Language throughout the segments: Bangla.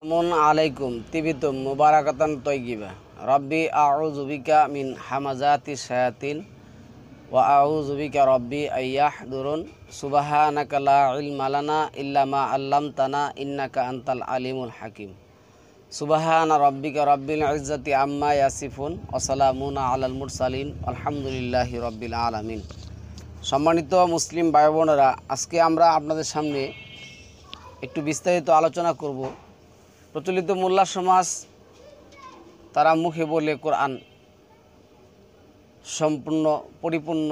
আসসালামু আলাইকুম তিবিতুম মুবারাকাতান তয়্যিবা রব্বি আউযু বিকা মিন হামাযাতিশ শায়াতিন ওয়া আউযু বিকা রব্বি আইয়াহদুরুন সুবহানাকা লা ইলমা লানা ইল্লা মা আল্লামতানা ইন্নাকা আনতাল আলিমুল হাকিম সুবহানা রব্বিকা রব্বিল ইজ্জাতি আম্মা ইয়াসিফুন ওয়া সালামুন আলাল মুরসালিন আলহামদুলিল্লাহি রব্বিল আলামিন। সম্মানিত মুসলিম ভাই বোনেরা, আজকে আমরা আপনাদের সামনে একটু বিস্তারিত আলোচনা করব। প্রচলিত মোল্লা সমাজ তারা মুখে বলে কোরআন সম্পূর্ণ পরিপূর্ণ,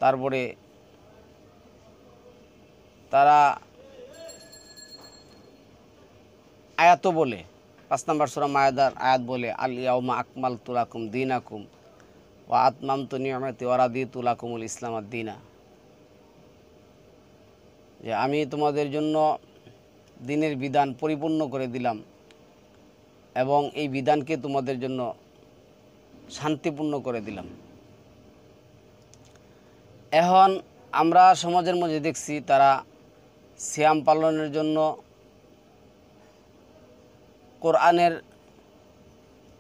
তারপরে তারা আয়াতও বলে, 5 নম্বর সূরা মায়েদার আয়াত বলে আল ইয়াউমা আকমালতু লাকুম দীনাকুম ওয়া আতমামতু নি'মাতি ওয়া রাদিতু লাকুমুল ইসলাম আদ-দীনা, যে আমি তোমাদের জন্য দিনের বিধান পরিপূর্ণ করে দিলাম এবং এই বিধানকে তোমাদের জন্য শান্তিপূর্ণ করে দিলাম। এখন আমরা সমাজের মধ্যে দেখছি তারা সিয়াম পালনের জন্য কোরআনের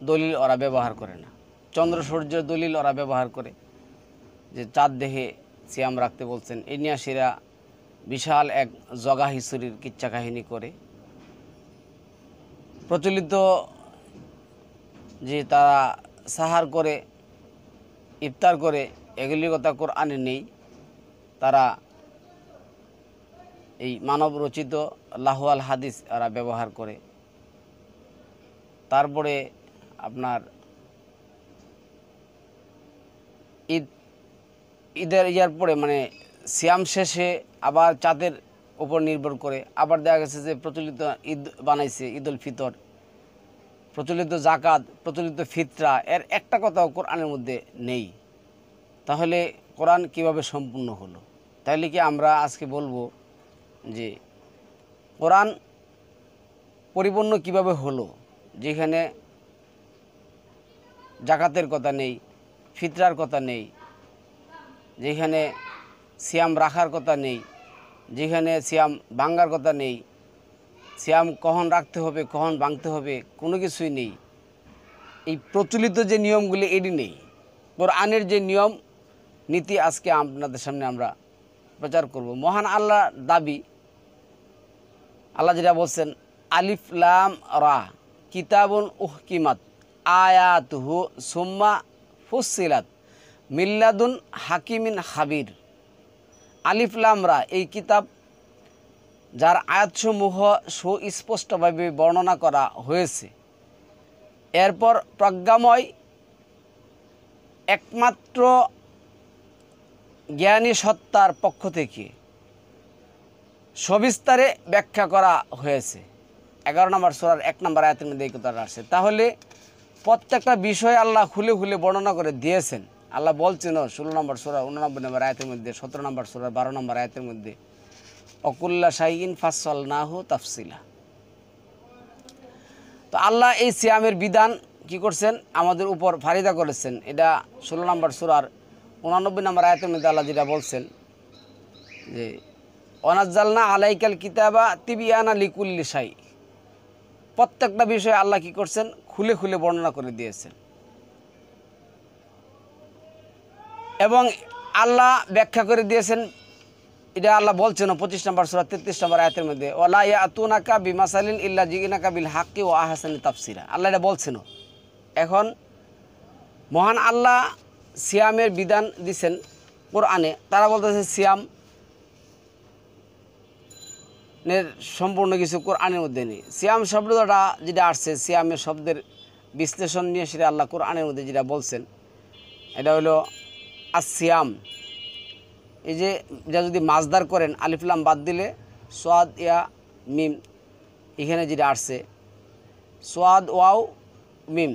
দলিল ওরা ব্যবহার করে না, চন্দ্র সূর্যের দলিল ওরা ব্যবহার করে, যে চাঁদ দেখে সিয়াম রাখতে বলছেন। এই নিয়ে সেরা বিশাল এক জগা হিসুরির কিচ্ছা কাহিনী করে। প্রচলিত যে তারা সাহার করে, ইফতার করে, এগুলির কথা কোরআনে নেই। তারা এই মানব রচিত লাহওয়াল হাদিস এরা ব্যবহার করে। তারপরে আপনার ঈদের ইয়ার পরে মানে সিয়াম শেষে আবার চাঁদের উপর নির্ভর করে আবার দেখা গেছে যে প্রচলিত ঈদ বানাইছে, ঈদুল ফিতর, প্রচলিত জাকাত, প্রচলিত ফিতরা, এর একটা কথাও কোরআনের মধ্যে নেই। তাহলে কোরআন কিভাবে সম্পূর্ণ হলো? তাহলে কি আমরা আজকে বলবো যে কোরআন পরিপূর্ণ কিভাবে হলো, যেখানে জাকাতের কথা নেই, ফিতরার কথা নেই, যেখানে সিয়াম রাখার কথা নেই, যেখানে সিয়াম ভাঙ্গার কথা নেই, সিয়াম কখন রাখতে হবে কখন ভাঙতে হবে কোনো কিছুই নেই। এই প্রচলিত যে নিয়মগুলি এটি নেই। কোরআনের যে নিয়ম নীতি আজকে আপনাদের সামনে আমরা প্রচার করব। মহান আল্লাহ দাবি, আল্লাহ যেটা বলছেন আলিফ লাম রা কিতাবুন উহকিমাত আয়াতুহু সুম্মা ফুসসিলাত মিল্লাদুন হাকিমিন খাবির। আলিফ লাম রা এই কিতাব, যার আয়াতসমূহ সুস্পষ্টভাবে বর্ণনা করা হয়েছে। এরপর প্রজ্ঞাময় একমাত্র জ্ঞানী সত্তার পক্ষ থেকে সবিস্তারে ব্যাখ্যা করা হয়েছে। 11 নম্বর সূরার 1 নম্বর আয়াতের মধ্যে এই কথাটা আসছে। তাহলে প্রত্যেকটা বিষয় আল্লাহ খুলে খুলে বর্ণনা করে দিয়েছেন। আল্লাহ বলছেন 16 নম্বর সূরা 89 নম্বর আয়াতের মধ্যে, 17 নম্বর সূরার 12 নম্বর আয়াতের মধ্যে অকুল্লা শাইইন ফাসসালনাহু তাফসিলা। তো আল্লাহ এই সিয়ামের বিধান কি করছেন, আমাদের উপর ফারিদা করেছেন। এটা 16 নম্বর সূরার 89 নম্বর আয়াতের মধ্যে আল্লাহ যেটা বলছেন যে ওয়ানাজ্জালনা আলাইকাল কিতাবা তিবিয়ানা লিকুল্লি শাই। প্রত্যেকটা বিষয়ে আল্লাহ কি করছেন, খুলে খুলে বর্ণনা করে দিয়েছেন। এবং আল্লাহ ব্যাখ্যা করে দিয়েছেন, এটা আল্লাহ বলছেন 25 নম্বর সূরা 33 নম্বর আয়াতের মধ্যে ওয়ালা ইয়াতুনাকা বিমাসালিন ইল্লা জিনাকা বিল হাক্কি ওয়া আহসানি তাফসিরা। আল্লাহ এটা বলছেন। এখন মহান আল্লাহ সিয়ামের বিধান দিয়েছেন কোরআনে। তারা বলতেছে সিয়ামের সম্পূর্ণ কিছু কোরআনের মধ্যে নেই। সিয়াম শব্দটা যেটা আসছে, সিয়ামের শব্দের বিশ্লেষণ নিয়ে সেটা আল্লাহ কোরআনের মধ্যে যেটা বলছেন, এটা হলো আসিয়াম। এই যে যা যদি মাজদার করেন, আলিফ লাম বাদ দিলে সোয়াদ ইয়া মিম, এখানে যেটা আসছে সোয়াদ ওয়াও মিম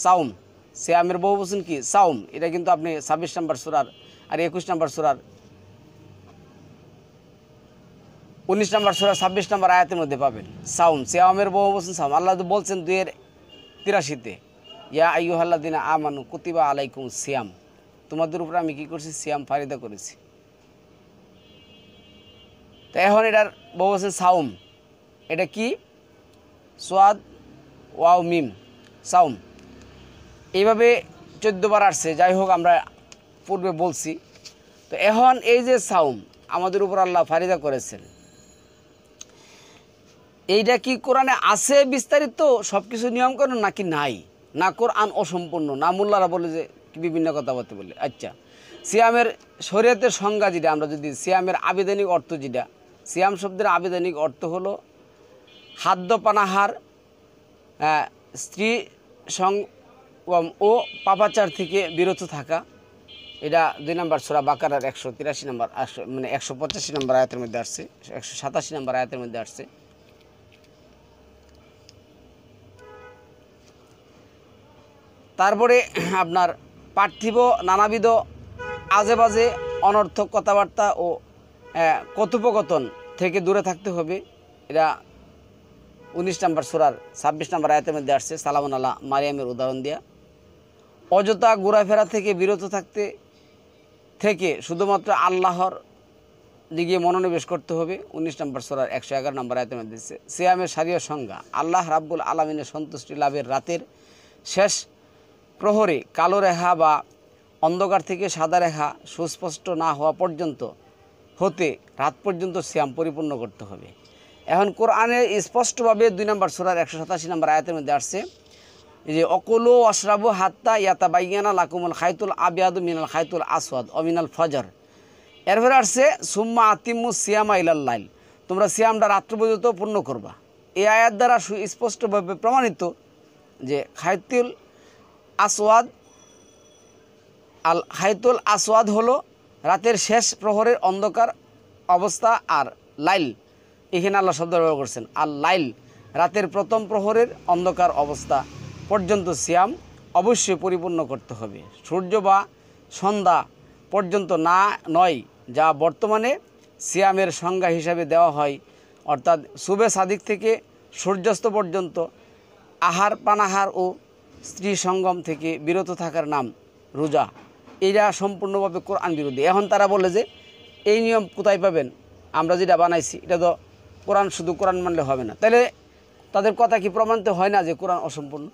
সাউম, সিয়ামের বহুবচন কি সাউম। এটা কিন্তু আপনি 26 নম্বর সূরার আর 21 নম্বর সূরার 19 নম্বর সূরা 26 নম্বর আয়াতের মধ্যে পাবেন সাউম, সিয়ামের বহুবচন সাউম। আল্লাহ তো বলছেন 2:83 ইয়া আইয়ুহাল্লাযিনা আমানু কুতিবা আলাইকুমুস সিয়াম, তোমাদের উপরে আমি কি করছি, সিয়াম ফারিদা করেছি। তো এখন এটার বহুবচন সাউম, এটা কি? সোয়াদ ওয়াও মিম, সাউম। এইভাবে 14 বার আসছে। যাই হোক, আমরা পূর্বে বলছি। তো এখন এই যে সাউম আমাদের উপর আল্লাহ ফারিদা করেছেন, এইটা কি কোরআনে আছে বিস্তারিত সব কিছু নিয়মকানুন নাকি নাই? না কোরআন অসম্পূর্ণ, না মোল্লারা বলে যে বিভিন্ন কথাবার্তা বলে। আচ্ছা, সিয়ামের শরীয়তের সংজ্ঞা যেটা, আমরা যদি সিয়ামের আবেদনিক অর্থ যেটা, সিয়াম শব্দের আবেদনিক অর্থ হলো খাদ্য পানাহার, স্ত্রী সঙ্গম ও পাপাচার থেকে বিরত থাকা। এটা 2 নম্বর সূরা বাকারার 183 নম্বর, মানে 185 নম্বর আয়াতের মধ্যে আসছে, 187 নম্বর আয়াতের মধ্যে আসছে। তারপরে আপনার পার্থিব নানাবিধ আজে বাজে অনর্থক কথাবার্তা ও কথোপকথন থেকে দূরে থাকতে হবে। এটা 19 নম্বর সূরার 26 নম্বর আয়াতের মধ্যে আসছে, সালামুন আলা মারিয়ামের উদাহরণ দেয়া। অযথা ঘোরাফেরা থেকে বিরত থাকতে থেকে শুধুমাত্র আল্লাহর দিকে মনোনিবেশ করতে হবে। 19 নম্বর সূরার 111 নম্বর আয়াতের মধ্যে দিচ্ছে। সিয়ামের শারীয় সংজ্ঞা: আল্লাহ রাব্বুল আলামিনের সন্তুষ্টি লাভের রাতের শেষ প্রহরে কালো রেখা বা অন্ধকার থেকে সাদা রেখা সুস্পষ্ট না হওয়া পর্যন্ত হতে রাত পর্যন্ত সিয়াম পরিপূর্ণ করতে হবে। এখন কোরআনে স্পষ্টভাবে 2 নম্বর সূরার 187 নম্বর আয়াতের মধ্যে আসছে যে অকুলু ওয়াশরাবু হাত্তা ইয়াতাবাইয়ানা লাকুমুল খাইতুল আবিয়াদু মিনাল খাইতুল আসওয়াদ ও মিনাল ফজর। এরপরে আসছে সুম্মা আতিম্মু সিয়ামা ইলাল লাইল, তোমরা সিয়ামটা রাত্র পর্যন্ত পূর্ণ করবা। এই আয়াত দ্বারা সুস্পষ্টভাবে প্রমাণিত যে খাইতুল আসওয়াদ হলো রাতের শেষ প্রহরের অন্ধকার অবস্থা, আর লাইল এখানে আল্লাহ শব্দ ব্যবহার করছেন। আর লাইল রাতের প্রথম প্রহরের অন্ধকার অবস্থা পর্যন্ত সিয়াম অবশ্যই পরিপূর্ণ করতে হবে। সূর্য বা সন্ধ্যা পর্যন্ত নয়, যা বর্তমানে সিয়ামের সংজ্ঞা হিসাবে দেওয়া হয়, অর্থাৎ সুবে সাদিক থেকে সূর্যাস্ত পর্যন্ত আহার পানাহার ও স্ত্রী সঙ্গম থেকে বিরত থাকার নাম রোজা। এইটা সম্পূর্ণভাবে কোরআন বিরোধী। এখন তারা বলে যে এই নিয়ম কোথায় পাবেন, আমরা যেটা বানাইছি এটা তো কোরআন, শুধু কোরআন মানলে হবে না। তাহলে তাদের কথা কি প্রমাণিত হয় না যে কোরআন অসম্পূর্ণ?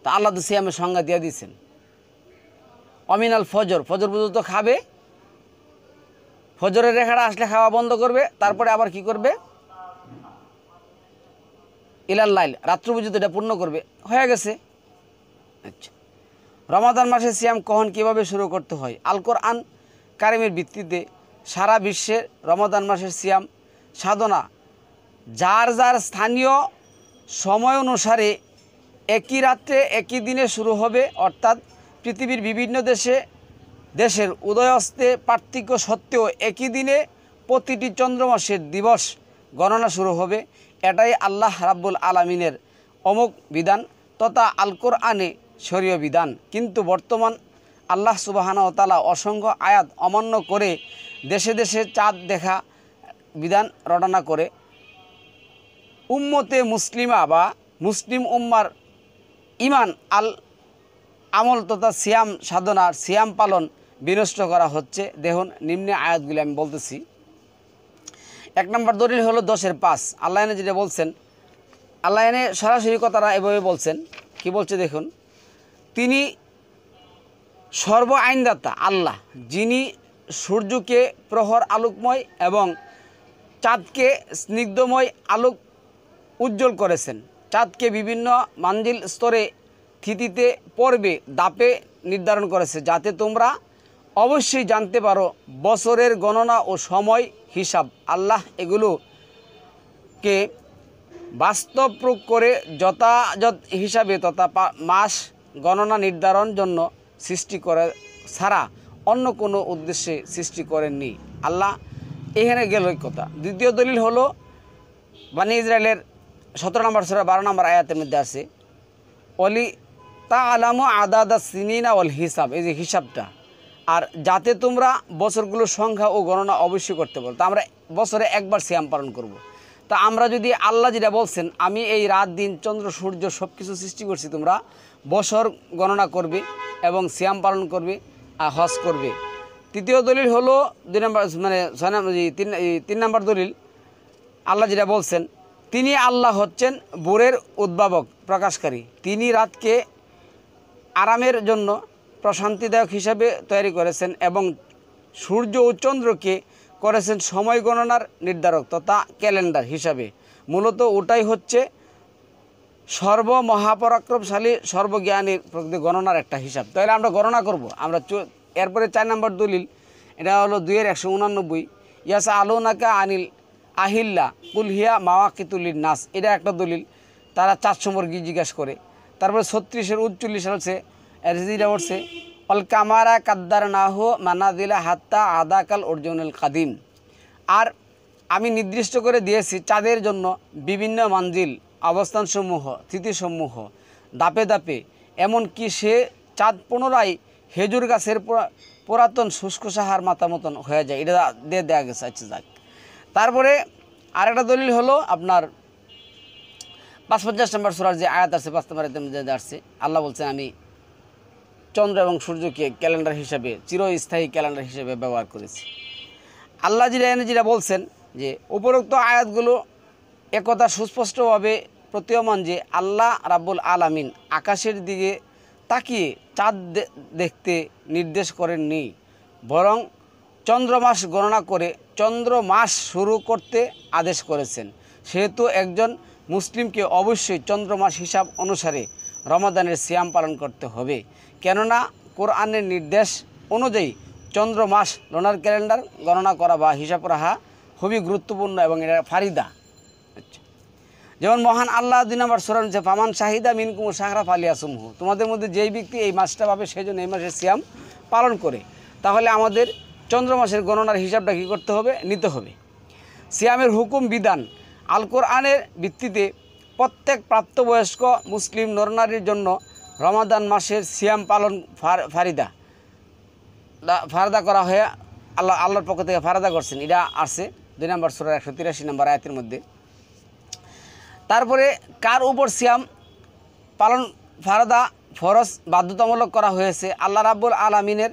তা আল্লাহ তো সিয়ামের সংজ্ঞা দিয়ে দিয়েছেন, অমিনাল ফজর, ফজর পর্যন্ত খাবে, ফজরের রেখাটা আসলে খাওয়া বন্ধ করবে, তারপরে আবার কি করবে, ইলাল লাইল, রাত্র পর্যন্ত এটা পূর্ণ করবে, হয়ে গেছে। আচ্ছা, রমাদান মাসে সিয়াম কখন কীভাবে শুরু করতে হয়? আল কোরআন কারিমের ভিত্তিতে সারা বিশ্বের রমাদান মাসের সিয়াম সাধনা যার যার স্থানীয় সময় অনুসারে একই রাত্রে একই দিনে শুরু হবে, অর্থাৎ পৃথিবীর বিভিন্ন দেশের উদয়াস্তে পার্থক্য সত্ত্বেও একই দিনে প্রতিটি চন্দ্রমাসের দিবস গণনা শুরু হবে। এটাই আল্লাহ রাব্বুল আলামিনের অমুক বিধান তথা আল কোরআনে শরীয় বিধান। কিন্তু বর্তমান আল্লাহ সুবহানাহু ওয়া তাআলা অসংখ্য আয়াত অমান্য করে দেশে দেশে চাঁদ দেখা বিধান রটনা করে উম্মতে মুসলিমা বা মুসলিম উম্মার ইমান আমল তথা সিয়াম সাধনার সিয়াম পালন বিনষ্ট করা হচ্ছে। দেখুন নিম্নে আয়াতগুলি আমি বলতেছি। 1 নম্বর দলিল হলো 10-5। আল্লাহ এনে যেটা বলছেন, আল্লাহ এনে সরাসরি কথাটা এভাবে বলছেন। কি বলছে দেখুন, তিনি সর্ব আইনদাতা আল্লাহ, যিনি সূর্যকে প্রহর আলোকময় এবং চাঁদকে স্নিগ্ধময় আলোক উজ্জ্বল করেছেন। চাঁদকে বিভিন্ন মানজিল স্তরে থিতিতে পর্বে দাপে নির্ধারণ করেছে, যাতে তোমরা অবশ্যই জানতে পারো বছরের গণনা ও সময় হিসাব। আল্লাহ এগুলোকে বাস্তব প্রয়োগ করে যথাযথ হিসাবে তথা মাস গণনা নির্ধারণ জন্য সৃষ্টি করে ছাড়া অন্য কোনো উদ্দেশ্যে সৃষ্টি করেননি। আল্লাহ এখানে গেল এই কথা। দ্বিতীয় দলিল হলো বানি ইসরায়েলের 17 নম্বর সূরা 12 নম্বর আয়াতের মধ্যে আছে অলি তা আলামু আদাদা সিনিনা ওয়াল হিসাব, এই যে হিসাবটা, আর যাতে তোমরা বছরগুলোর সংখ্যা ও গণনা অবশ্যই করতে পারো। তা আমরা বছরে একবার সিয়াম পালন করব। তা আমরা যদি আল্লাহ যেটা বলছেন, আমি এই রাত দিন চন্দ্র সূর্য সব কিছু সৃষ্টি করছি, তোমরা বছর গণনা করবে এবং সিয়াম পালন করবে আর হজ করবে। তৃতীয় দলিল হলো 2 নম্বর মানে 3 নম্বর দলিল আল্লাহ যেটা বলছেন, তিনি আল্লাহ হচ্ছেন ভোরের উদ্ভাবক প্রকাশকারী। তিনি রাতকে আরামের জন্য প্রশান্তিদায়ক হিসাবে তৈরি করেছেন এবং সূর্য ও চন্দ্রকে করেছেন সময় গণনার নির্ধারক তথা ক্যালেন্ডার হিসাবে। মূলত ওটাই হচ্ছে সর্বমহাপরাক্রমশালী সর্বজ্ঞানীর প্রকৃতি গণনার একটা হিসাব। তাহলে আমরা গণনা করব। আমরা এরপরে 4 নম্বর দলিল, এটা হলো 2-189, ইয়াসা আলোনাকা আনিল আহিল্লা কুলহিয়া মাওয়াকিতুলিন নাস, এটা একটা দলিল। তারা 4 নম্বর কি জিজ্ঞাসা করে। তারপরে 36-39 হচ্ছে এরজিরা বলছে অল কামারা কাদ্দার নাহ মানাদিলা হাত্তা আদাকাল অর্জুনুল কাদিম। আর আমি নির্দিষ্ট করে দিয়েছি চাঁদের জন্য বিভিন্ন মঞ্জিল, অবস্থানসমূহ, তিথিসমূহ, দাপে দাপে, এমনকি সে চাঁদ পুনরায় খেজুর গাছের পুরাতন শুষ্ক সাহার মাথা মতন হয়ে যায়। এটা দিয়ে দেওয়া গেছে। আচ্ছা যাক, তারপরে আরেকটা দলিল হলো আপনার 55 নম্বর সূরার যে আয়াত আছে, 5 নম্বর আয়াতে আসছে, আল্লাহ বলছেন আমি চন্দ্র এবং সূর্যকে ক্যালেন্ডার হিসাবে, চিরস্থায়ী ক্যালেন্ডার হিসেবে ব্যবহার করেছি। আল্লাহ যেটা বলছেন যে উপরোক্ত আয়াতগুলো একথা সুস্পষ্টভাবে প্রতীয়মান যে আল্লাহ রাব্বুল আলামিন আকাশের দিকে তাকিয়ে চাঁদ দেখতে নির্দেশ করেননি, বরং চন্দ্রমাস গণনা করে চন্দ্রমাস শুরু করতে আদেশ করেছেন। সেহেতু একজন মুসলিমকে অবশ্যই চন্দ্রমাস হিসাব অনুসারে রমাদানের সিয়াম পালন করতে হবে, কেননা কোরআনের নির্দেশ অনুযায়ী চন্দ্রমাস লোনার ক্যালেন্ডার গণনা করা বা হিসাব রাখা খুবই গুরুত্বপূর্ণ এবং এটা ফারিদা। আচ্ছা, যেমন মহান আল্লাহ 2 নম্বর সূরা হচ্ছে ফামান শাহিদা মিনকুম শাহরা ফালিয়াসুমহু, তোমাদের মধ্যে যেই ব্যক্তি এই মাসটা পাবে সেই জন্য এই মাসের সিয়াম পালন করে। তাহলে আমাদের চন্দ্রমাসের গণনার হিসাবটা কী করতে হবে, নিতে হবে। সিয়ামের হুকুম বিধান আল কোরআনের ভিত্তিতে প্রত্যেক প্রাপ্তবয়স্ক মুসলিম নরনারীর জন্য রমাদান মাসের সিয়াম পালন ফারদা করা হয়ে আল্লাহর পক্ষ থেকে ফারদা করছেন। এটা আসছে 2 নম্বর সূরার 183 নম্বর আয়াতের মধ্যে। তারপরে কার উপর সিয়াম পালন ফারদা ফরজ বাধ্যতামূলক করা হয়েছে, আল্লাহ রাব্বুল আলামিনের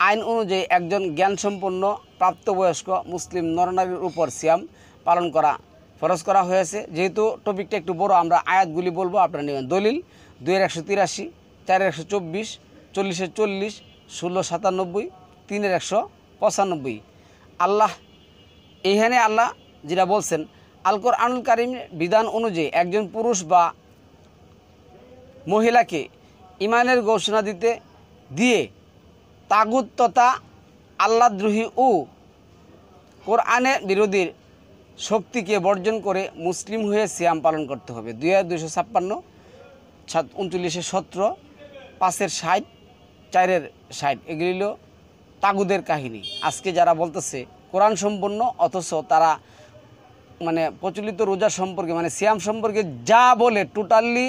আইন অনুযায়ী একজন জ্ঞানসম্পন্ন প্রাপ্তবয়স্ক মুসলিম নরনারীর উপর সিয়াম পালন করা ফরজ করা হয়েছে। যেহেতু টপিকটা একটু বড়, আমরা আয়াতগুলি বলবো, আপনারা নেবেন। দলিল 2-183, 4-124, 40-40, 16-97, 3-195। আল্লাহ এইখানে আল্লাহ যেটা বলছেন, আল কোরআনুল কারীমের বিধান অনুযায়ী একজন পুরুষ বা মহিলাকে ইমানের ঘোষণা দিয়ে তাগুত তথা আল্লাহদ্রোহী ও কোরআনের বিরোধীর শক্তিকে বর্জন করে মুসলিম হয়ে সিয়াম পালন করতে হবে। 2-256, 39-17, 5-60, 4-60, এগুলি হলো তাগুদের কাহিনী। আজকে যারা বলতেছে কোরআন সম্পন্ন অথচ তারা মানে প্রচলিত রোজা সম্পর্কে মানে সিয়াম সম্পর্কে যা বলে টোটালি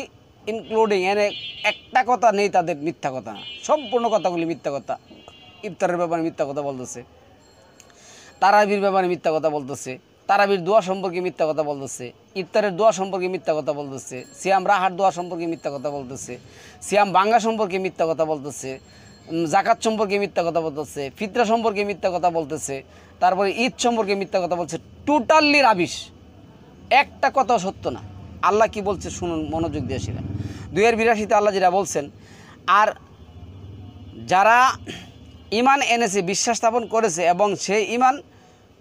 ইনক্লুডিং এনে একটা কথা নেই তাদের, মিথ্যা কথা না, সম্পূর্ণ কথাগুলি মিথ্যা কথা। ইফতারের ব্যাপারে মিথ্যা কথা বলতেছে, তারাবির ব্যাপারে মিথ্যা কথা বলতেছে, তারাবির দোয়া সম্পর্কে মিথ্যা কথা বলতেছে, ইফতারের দোয়া সম্পর্কে মিথ্যা কথা বলতেছে, সিয়াম রাহার দোয়া সম্পর্কে মিথ্যা কথা বলতেছে, সিয়াম ভাঙ্গা সম্পর্কে মিথ্যা কথা বলতেছে, জাকাত সম্পর্কে মিথ্যা কথা বলতেছে, ফিতরা সম্পর্কে মিথ্যা কথা বলতেছে, তারপরে ঈদ সম্পর্কে মিথ্যা কথা বলছে। টোটালি রাবিশ, একটা কথাও সত্য না। আল্লাহ কি বলছে শুনুন মনোযোগ দিয়ে সেটা। 2-82 আল্লাহ যেটা বলছেন, আর যারা ইমান এনেছে, বিশ্বাস স্থাপন করেছে এবং সেই ইমান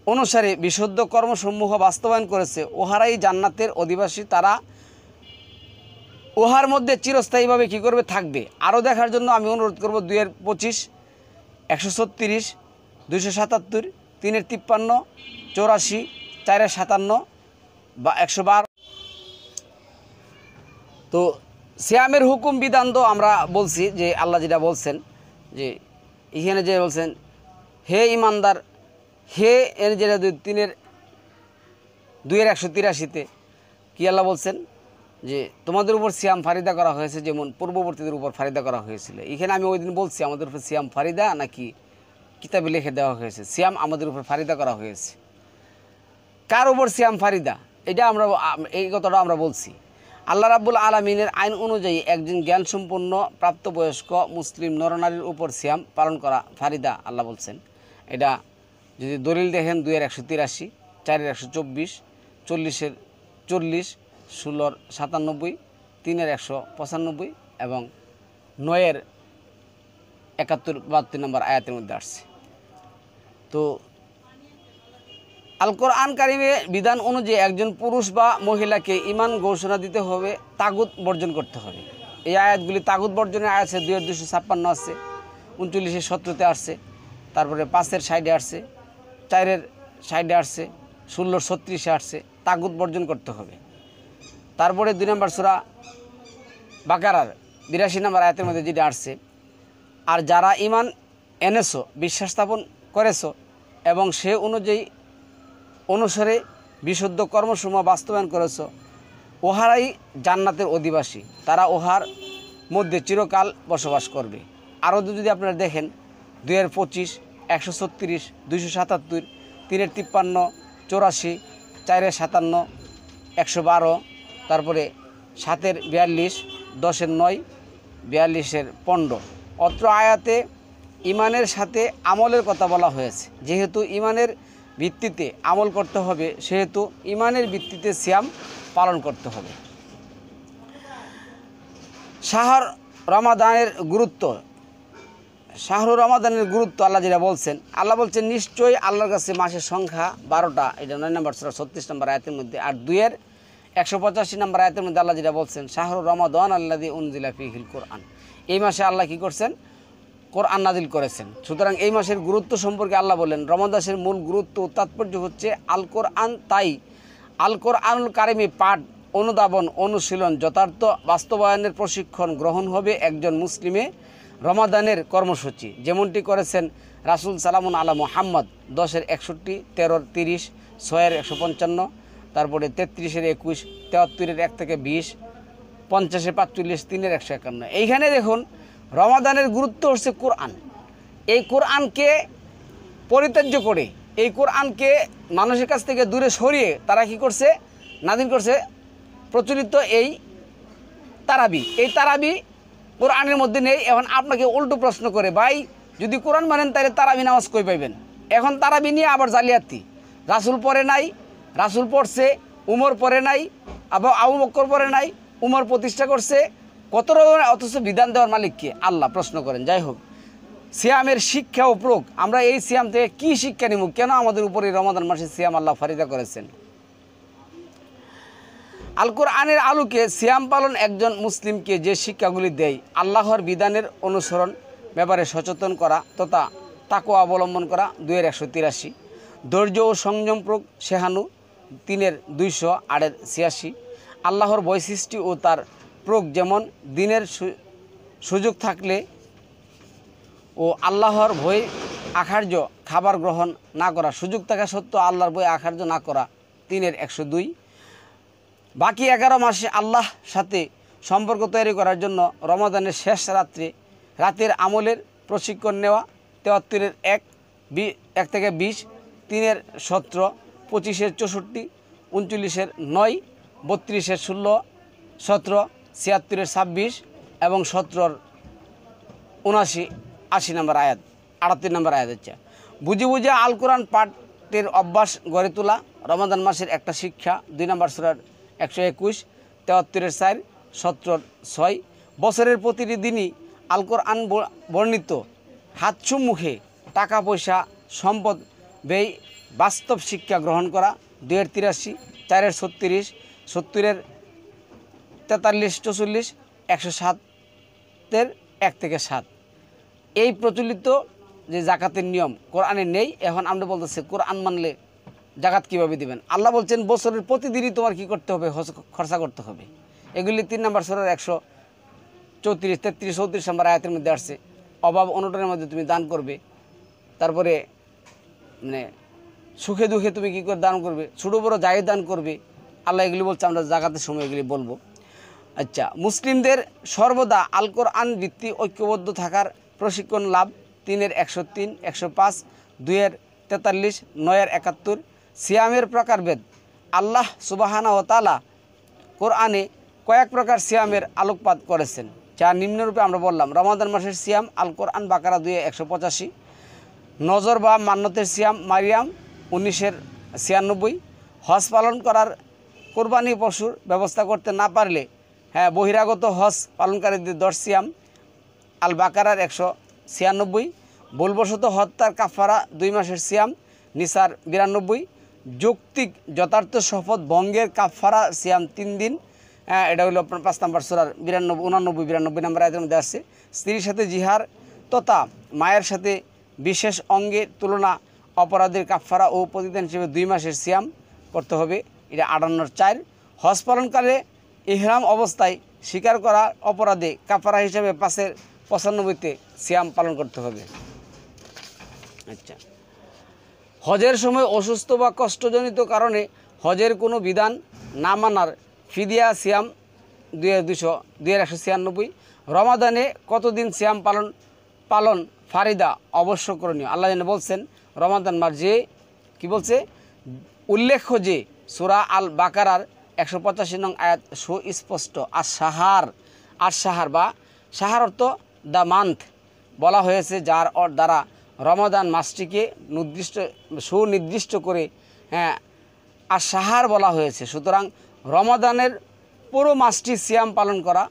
অনুসারে বিশুদ্ধ কর্মসমূহ বাস্তবায়ন করেছে, ওহারাই জান্নাতের অধিবাসী, তারা ওহার মধ্যে চিরস্থায়ীভাবে কী করবে, থাকবে। আরও দেখার জন্য আমি অনুরোধ করব 2-25, 136, 277, 3-53, 84, 4-57 বা 112। তো সিয়ামের হুকুম বিধান তো আমরা বলছি যে আল্লাহ যেটা বলছেন যে এখানে যে বলছেন হে ইমানদার, হে এর যেটা 2-183-তে কি আল্লাহ বলছেন যে তোমাদের উপর সিয়াম ফারিদা করা হয়েছে যেমন পূর্ববর্তীদের উপর ফারিদা করা হয়েছিল। এখানে আমি ওই দিন বলছি আমাদের উপর সিয়াম ফারিদা নাকি কিতাবে লিখে দেওয়া হয়েছে, সিয়াম আমাদের উপর ফারিদা করা হয়েছে। কার উপর সিয়াম ফারিদা, এটা আমরা এই কথাটা আমরা বলছি। আল্লাহ রাব্বুল আলামিনের আইন অনুযায়ী একজন জ্ঞানসম্পন্ন প্রাপ্তবয়স্ক মুসলিম নরনারীর উপর সিয়াম পালন করা ফারিদা আল্লাহ বলছেন। এটা যদি দলিল দেখেন 2-183, 4-124, 40-এর 40, 16-র 97, 3-এর 195 এবং 9-এর 71-72 নম্বর আয়াতের মধ্যে আসছে। তো আল কোরআন কারিমে বিধান অনুযায়ী একজন পুরুষ বা মহিলাকে ঈমান ঘোষণা দিতে হবে, তাগুত বর্জন করতে হবে। এই আয়াতগুলি তাগুত বর্জনের আয়াত আছে 2-256 আসছে, 39-এর 17-তে আসছে, তারপরে 5-এর 60-এ আসছে, 4-এর 60-এ আসছে, 16-র 36-এ আসছে, তাগুত বর্জন করতে হবে। তারপরে 2 নম্বর সূরা বাকারার 82 নম্বর আয়াতের মধ্যে যেটা আসছে, আর যারা ঈমান এনেছো, বিশ্বাস স্থাপন করেছো এবং সে অনুসারে বিশুদ্ধ কর্মসমূহ বাস্তবায়ন করেছ, ওহারাই জান্নাতের অধিবাসী, তারা ওহার মধ্যে চিরকাল বসবাস করবে। আরও যদি আপনারা দেখেন 2-এর 25, 136, 277, 3-এর 53, 84, 4-এর 57, 112, তারপরে 7-এর 42, 10-এর 9, 42-এর 15। অত্র আয়াতে ঈমানের সাথে আমলের কথা বলা হয়েছে। যেহেতু ঈমানের ভিত্তিতে আমল করতে হবে, সেহেতু ঈমানের ভিত্তিতে সিয়াম পালন করতে হবে। শাহর রমাদানের গুরুত্ব আল্লাহ যেটা বলছেন, আল্লাহ বলছেন নিশ্চয়ই আল্লাহর কাছে মাসের সংখ্যা 12টা, এটা 9 নম্বর সূরা 36 নম্বর আয়াতের মধ্যে। আর 2-এর 185 নম্বর আয়াতের মধ্যে আল্লাহ যেটা বলছেন, শাহরু রমাদান আল্লাযী উনজিলা ফীহিল কোরআন, এই মাসে আল্লাহ কি করছেন? কোরআন নাজিল করেছেন। সুতরাং এই মাসের গুরুত্ব সম্পর্কে আল্লাহ বলেন, রমাদানের মূল গুরুত্ব ও তাৎপর্য হচ্ছে আল কোরআন। তাই আল কোরআনুল কারিমে পাঠ, অনুধাবন, অনুশীলন, যথার্থ বাস্তবায়নের প্রশিক্ষণ গ্রহণ হবে একজন মুসলিমে রমাদানের কর্মসূচি, যেমনটি করেছেন রাসূল সালামুন আলা মুহাম্মদ 10-এর 61, 13-এর 30, 6-এর 155, তারপরে 33-এর 21, 73-এর 1 থেকে 20, 50-এর 45, 3-এর 151। এইখানে দেখুন রমাদানের গুরুত্ব হচ্ছে কোরআন। এই কোরআনকে পরিত্যাজ্য করে, এই কোরআনকে মানুষের কাছ থেকে দূরে সরিয়ে তারা কি করছে? নাজিল করছে প্রচলিত এই তারাবি। এই তারাবি কোরআনের মধ্যে নেই। এখন আপনাকে উল্টো প্রশ্ন করে, ভাই যদি কোরআন মানেন তাহলে তারাবি নামাজ কই পাইবেন? এখন তারাবি নিয়ে আবার জালিয়াতি। রাসূল পড়ে নাই, রাসূল পড়ছে, উমর পড়ে নাই, আবার আবু বকর পড়ে নাই, উমর প্রতিষ্ঠা করছে, কত রকমের, অথচ বিধান দেওয়ার মালিক কে? আল্লাহ। প্রশ্ন করেন। যাই হোক, সিয়ামের শিক্ষা ও প্রয়োগ, আমরা এই সিয়াম থেকে কী শিক্ষা নিব? কেন আমাদের উপরে রমাদান মাসে সিয়াম আল্লাহ ফারিদা করেছেন? আল কোরআনের আলোকে সিয়াম পালন একজন মুসলিমকে যে শিক্ষাগুলি দেয়, আল্লাহর বিধানের অনুসরণ ব্যাপারে সচেতন করা তথা তাকওয়া অবলম্বন করা। 2-এর 183, ধৈর্য ও সংযম প্রয়োগ শেখানো। 3-এর 200, 8-এর 86, আল্লাহর বৈশিষ্ট্য ও তার প্রয়োগ, যেমন দিনের সুযোগ থাকলে ও আল্লাহর ভয় আখার্য খাবার গ্রহণ না করা, সুযোগ থাকা সত্ত্বেও আল্লাহর ভয় আখার্য না করা। 3-এর 102, বাকি 11 মাসে আল্লাহর সাথে সম্পর্ক তৈরি করার জন্য রমাদানের শেষ রাতের আমলের প্রশিক্ষণ নেওয়া। 73-এর 1 থেকে 20, 3-এর 17, 25-এর 64, 39-এর 9, 32-এর 16, 17, 76-এর 26 এবং 17-এর 79, 80 নম্বর আয়াত, 38 নম্বর আয়াত হচ্ছে বুঝে বুঝে আল কোরআন পাঠের অভ্যাস গড়ে তোলা। রমাদান মাসের একটা শিক্ষা। 2 নম্বর সূরার 121, 73-এর 4, 17-এর 6, বছরের প্রতিটি দিনই আল কোরআন বর্ণিত হাতসমূহে টাকা পয়সা সম্পদ ব্যয় বাস্তব শিক্ষা গ্রহণ করা। 2-এর 83, 4-এর 36, 70-এর 43, 44, 107-এর 1 থেকে 7। এই প্রচলিত যে জাকাতের নিয়ম কোরআনে নেই। এখন আমরা বলতেছি কোরআন মানলে জাকাত কীভাবে দিবেন? আল্লাহ বলছেন বছরের প্রতিদিনই তোমার কি করতে হবে? খরচা করতে হবে। এগুলি 3 নম্বর সূরার 134, 33, 34 নম্বর আয়াতের মধ্যে আসছে। অভাব অনটনের মধ্যে তুমি দান করবে। তারপরে মানে সুখে দুঃখে তুমি কী করে দান করবে? ছোটো বড়ো যাই দান করবে। আল্লাহ এগুলি বলছে, আমরা জাকাতের সময় এগুলি বলবো। আচ্ছা, মুসলিমদের সর্বদা আল কোরআন ভিত্তি ঐক্যবদ্ধ থাকার প্রশিক্ষণ লাভ। 3-এর 103, 105, 2-এর 43, 9-এর 71। সিয়ামের প্রকারভেদ। আল্লাহ সুবহানাহু ওয়া তাআলা কোরআনে কয়েক প্রকার সিয়ামের আলোকপাত করেছেন, যা নিম্নরূপে আমরা বললাম। রমাদান মাসের সিয়াম আল কোরআন বাকারা 2-এর 185, নজর বা মান্যতের সিয়াম মারিয়াম 19-এর 96, হজ পালন করার কোরবানি পশুর ব্যবস্থা করতে না পারলে বহিরাগত হজ পালনকারীদের 10 সিয়াম। আল বাকারার 196। ভুলবশত হত্যার কাফারা 2 মাসের সিয়াম। নিসার 92। যৌক্তিক যথার্থ শপথ ভঙ্গের কাফারা সিয়াম 3 দিন। এটা হলো আপনার 5 নম্বর সূরার 89 নম্বর আয়াতের মধ্যে আসছে। স্ত্রীর সাথে জিহার তথা মায়ের সাথে বিশেষ অঙ্গের তুলনা অপরাধের কাফারা ও প্রতিদান হিসেবে 2 মাসের সিয়াম করতে হবে। এটা 58-4। হজ পালনকালে ইহরাম অবস্থায় স্বীকার করা অপরাধে কাফারা হিসেবে 5-95-তে সিয়াম পালন করতে হবে। আচ্ছা, হজের সময় অসুস্থ বা কষ্টজনিত কারণে হজের কোনো বিধান না মানার ফিদিয়া সিয়াম 2196। রমাদানে কতদিন সিয়াম পালন ফারিদা অবশ্য করণীয়। আল্লাহ যেন বলছেন রমাদান মাস যে কি বলছে, উল্লেখ্য যে সূরা আল বাকারার 185 নং আয়াত সুস্পষ্ট আর বা সাহার অর্থ দ্য মান্থ বলা হয়েছে, যার দ্বারা রমাদান মাসটিকে সুনির্দিষ্ট করে আর সাহার বলা হয়েছে। সুতরাং রমাদানের পুরো মাসটি সিয়াম পালন করা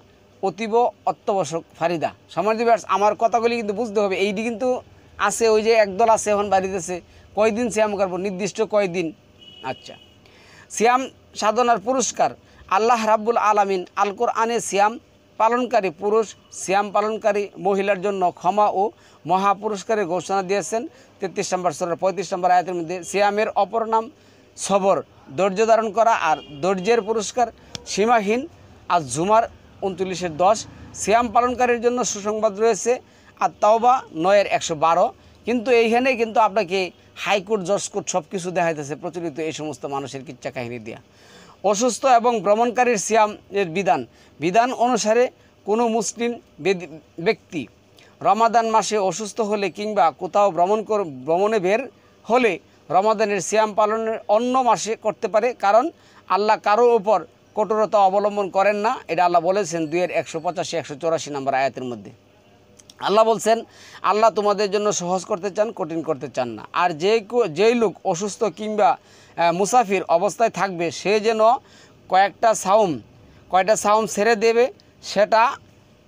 অতীব অত্যাবশ্যক ফারিদা। সম্মানিত ভিউয়ার্স, আমার কথাগুলি কিন্তু বুঝতে হবে। এইটি কিন্তু আছে, ওই যে একদল আছে এখন বাড়িতেছে কয়দিন সিয়াম করবো, নির্দিষ্ট কয়দিন। আচ্ছা, সিয়াম সাধনার পুরস্কার। আল্লাহ রাব্বুল আলামিন আল কোরআনে সিয়াম পালনকারী পুরুষ সিয়াম পালনকারী মহিলার জন্য ক্ষমা ও মহা পুরস্কারের ঘোষণা দিয়েছেন। 33 নম্বর সূরার 35 নম্বর আয়াতের মধ্যে সিয়ামের অপর নাম সবর, ধৈর্য ধারণ করা, আর ধৈর্যের পুরস্কার সীমাহীন। আর জুমার 29-10 সিয়াম পালনকারীর জন্য সুসংবাদ রয়েছে। আর তাওবা 9-112। কিন্তু এইখানে কিন্তু আপনাকে হাইকোর্ট জজকোর্ট সব কিছু দেখাইতেছে প্রচলিত এই সমস্ত মানুষের কিচ্ছা কাহিনী দিয়া। অসুস্থ এবং ভ্রমণকারীর সিয়ামের বিধান অনুসারে কোনো মুসলিম ব্যক্তি রমাদান মাসে অসুস্থ হলে কিংবা কোথাও ভ্রমণে বের হলে রমাদানের সিয়াম পালনের অন্য মাসে করতে পারে, কারণ আল্লাহ কারো উপর কঠোরতা অবলম্বন করেন না। এটা আল্লাহ বলেছেন 2-185-184 নম্বর আয়াতের মধ্যে। আল্লাহ বলছেন, আল্লাহ তোমাদের জন্য সহজ করতে চান, কঠিন করতে চান না। আর যেই লোক অসুস্থ কিংবা মুসাফির অবস্থায় থাকবে সে যেন কয়টা সাওম ছেড়ে দেবে, সেটা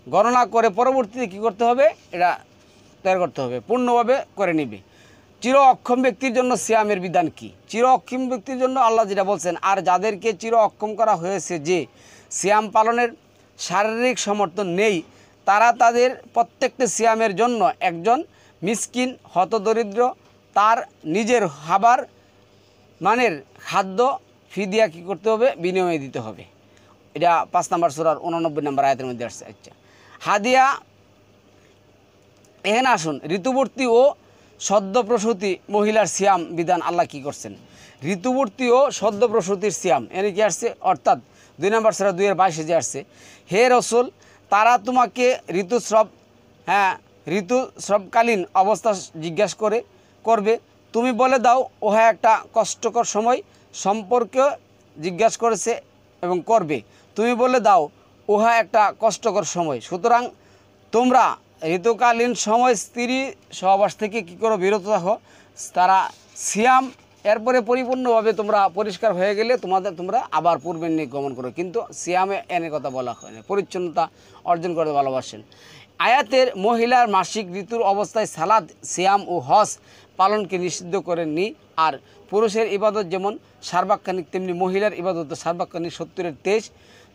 গণনা করে পরবর্তীতে কী করতে হবে, এটা তৈরি করতে হবে, পূর্ণভাবে করে নিবে। চির অক্ষম ব্যক্তির জন্য সিয়ামের বিধান কি? চির অক্ষম ব্যক্তির জন্য আল্লাহ যেটা বলছেন, আর যাদেরকে চির অক্ষম করা হয়েছে যে সিয়াম পালনের শারীরিক সমর্থন নেই, তারা তাদের প্রত্যেকটি সিয়ামের জন্য একজন মিসকিন হতদরিদ্র তার নিজের খাবার মানের খাদ্য ফিদিয়া কী করতে হবে, বিনিময়ে দিতে হবে। এটা 5 নম্বর সূরার 89 নম্বর আয়াতের মধ্যে আসছে। আচ্ছা, হাদিয়া। এখানে আসুন, ঋতুবর্তী ও সদ্যপ্রসূতি মহিলার সিয়াম বিধান আল্লাহ কি করছেন। ঋতুবর্তী ও সদ্যপ্রসূতির সিয়াম এনে কি আসছে, অর্থাৎ 2 নম্বর সূরা 2-22 যে আসছে, হে রসুল, তারা তোমাকে ঋতুস্রাবকালীন অবস্থা জিজ্ঞাসা করবে, তুমি বলে দাও ওহা একটা কষ্টকর সময় সম্পর্কে জিজ্ঞাসা করেছে এবং করবে, তুমি বলে দাও উহা একটা কষ্টকর সময়। সুতরাং তোমরা ঋতুকালীন সময় স্ত্রী সহবাস থেকে কী করো, বিরত থাকো। তারা সিয়াম এরপরে পরিপূর্ণভাবে তোমরা পরিষ্কার হয়ে গেলে তোমরা আবার পূর্বের নিয়ে গমন করো। কিন্তু সিয়ামে এনে কথা বলা হয় না, পরিচ্ছন্নতা অর্জন করতে ভালোবাসেন। আয়াতের মহিলার মাসিক ঋতুর অবস্থায় সালাদ, সিয়াম ও হজ পালনকে নিষিদ্ধ করেননি। আর পুরুষের ইবাদত যেমন সার্বাক্ষণিক, তেমনি মহিলার ইবাদত সার্বাক্ষণিক। 70-23,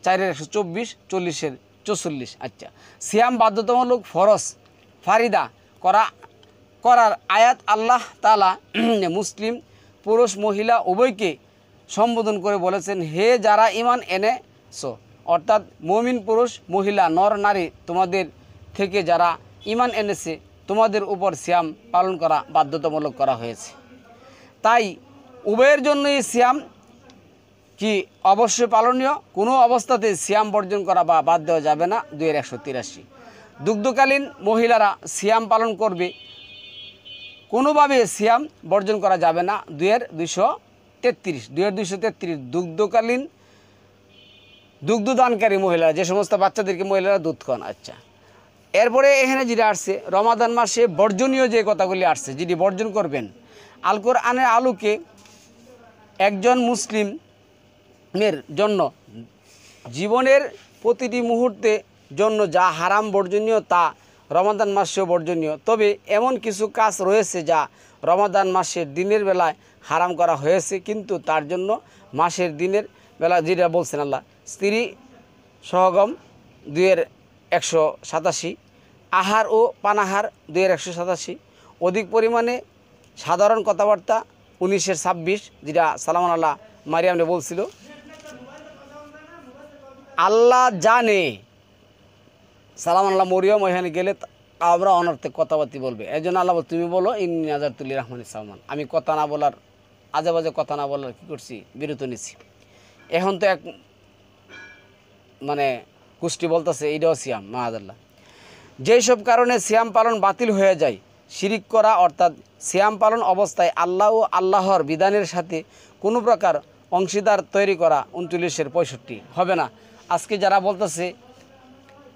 4-124, 40-44। আচ্ছা, সিয়াম বাধ্যতামূলক ফরজ ফারিদা করার আয়াত আল্লাহ তাআলা মুসলিম পুরুষ মহিলা উভয়কে সম্বোধন করে বলেছেন, হে যারা ঈমান এনেছো, অর্থাৎ মুমিন পুরুষ মহিলা নর নারী তোমাদের থেকে যারা ঈমান এনেছে তোমাদের উপর সিয়াম পালন করা বাধ্যতামূলক করা হয়েছে। তাই উভয়ের জন্যই সিয়াম কি অবশ্যই পালনীয়, কোনো অবস্থাতে সিয়াম বর্জন করা বা বাদ দেওয়া যাবে না। 2-183। দুগ্ধকালীন মহিলারা সিয়াম পালন করবে, কোনোভাবে সিয়াম বর্জন করা যাবে না। 2-233। দুগ্ধকালীন দুগ্ধদানকারী মহিলারা, যে সমস্ত বাচ্চাদেরকে মহিলারা দুধ খান। আচ্ছা, এরপরে এখানে যেটা আসছে রমাদান মাসে বর্জনীয় যে কথাগুলি আসছে, যেটি বর্জন করবেন, আল কোরআনের আলোকে একজন মুসলিমের জন্য জীবনের প্রতিটি মুহূর্তে জন্য যা হারাম বর্জনীয় তা রমাদান মাসেও বর্জনীয়, তবে এমন কিছু কাজ রয়েছে যা রমাদান মাসের দিনের বেলায় হারাম করা হয়েছে, কিন্তু তার জন্য মাসের দিনের বেলা যেটা বলছেন আল্লাহ, স্ত্রী সহগম 2:187, আহার ও পানাহার 2:187, অধিক পরিমাণে সাধারণ কথাবার্তা 19:26, যেটা সালামান আল্লাহ মারিয়ামনে বলছিল। আল্লাহ জানে সালামান আল্লাহ মরিয়ম ওইখানে গেলে আমরা অনর্থে কথাবার্তি বলবে, এই জন্য আল্লাহ তুমি বলো ইন্নী নাযারতুলি রহমানি সাওমান, আমি কথা না বলার, আজে বাজে কথা না বলার কী করছি, বিরত নিছি। এখন তো এক মানে কুষ্টি বলতেছে এইটাও সিয়াম মাআযাল্লাহ। যেই সব কারণে সিয়াম পালন বাতিল হয়ে যায়, শিরিক করা অর্থাৎ সিয়াম পালন অবস্থায় আল্লাহ ও আল্লাহর বিধানের সাথে কোনো প্রকার অংশীদার তৈরি করা 39-65 হবে না। আজকে যারা বলতেছে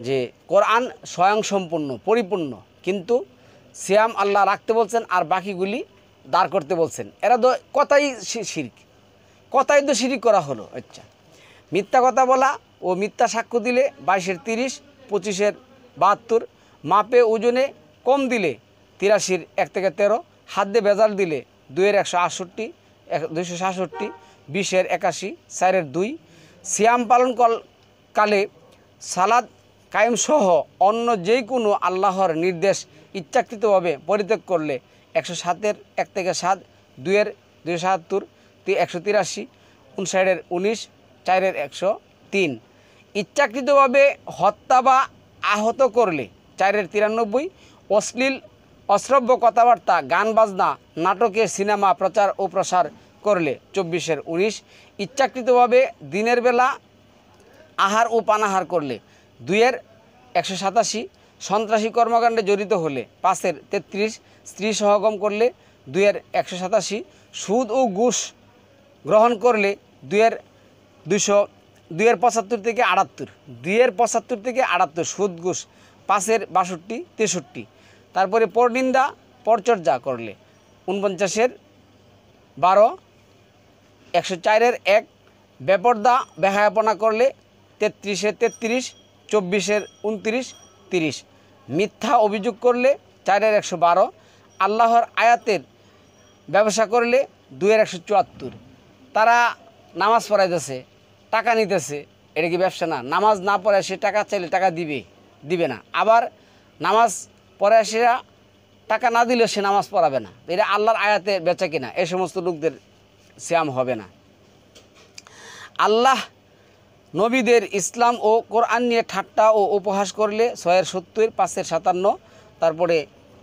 যে কোরআন স্বয়ংসম্পূর্ণ পরিপূর্ণ, কিন্তু সিয়াম আল্লাহ রাখতে বলছেন আর বাকিগুলি দাঁড় করতে বলছেন, এরা তো কথাই শিরক, কথাই তো শিরিক করা হলো। আচ্ছা, মিথ্যা কথা বলা ও মিথ্যা সাক্ষ্য দিলে 22-30, 25-72, মাপে ওজনে কম দিলে 83-1-13, হাত দিয়ে ভেজাল দিলে 2-168, 267, 20-81, 4-2, সিয়াম পালন কালে সালাদ কায়েম সহ অন্য যে কোনো আল্লাহর নির্দেশ ইচ্ছাকৃতভাবে পরিত্যাগ করলে 107-1-7, 2-277, 183, 59-19, 4-103, ইচ্ছাকৃতভাবে হত্যা বা আহত করলে 4-93, অশ্লীল অশ্রব্য কথাবার্তা, গান বাজনা, নাটকে সিনেমা প্রচার ও প্রসার করলে 24-19, ইচ্ছাকৃতভাবে দিনের বেলা আহার ও পানাহার করলে 2-187, সন্ত্রাসী কর্মকাণ্ডে জড়িত হলে 5-33, স্ত্রী সহগম করলে 2-187, সুদ ও ঘুষ গ্রহণ করলে 2-75-78, 2-75-78, সুদ ঘুষ 5-62-63, তারপরে পরনিন্দা পরচর্যা করলে 49-12, 104-1, বেপরদা বেহায়াপনা করলে 33-33, 24-29-30, মিথ্যা অভিযোগ করলে 4-112, আল্লাহর আয়াতের ব্যবসা করলে 2-174। তারা নামাজ পড়াইতেছে, টাকা নিতেছে, এটা কি ব্যবসা না? নামাজ না পড়ে সে টাকা চাইলে টাকা দিবে না, আবার নামাজ পড়ে সে টাকা না দিলেও সে নামাজ পড়াবে না, এটা আল্লাহর আয়াতে বেচা কিনা, এই সমস্ত লোকদের সিয়াম হবে না। আল্লাহ নবীদের ইসলাম ও কোরআন নিয়ে ঠাট্টা ও উপহাস করলে 6-70, 5-57, তারপরে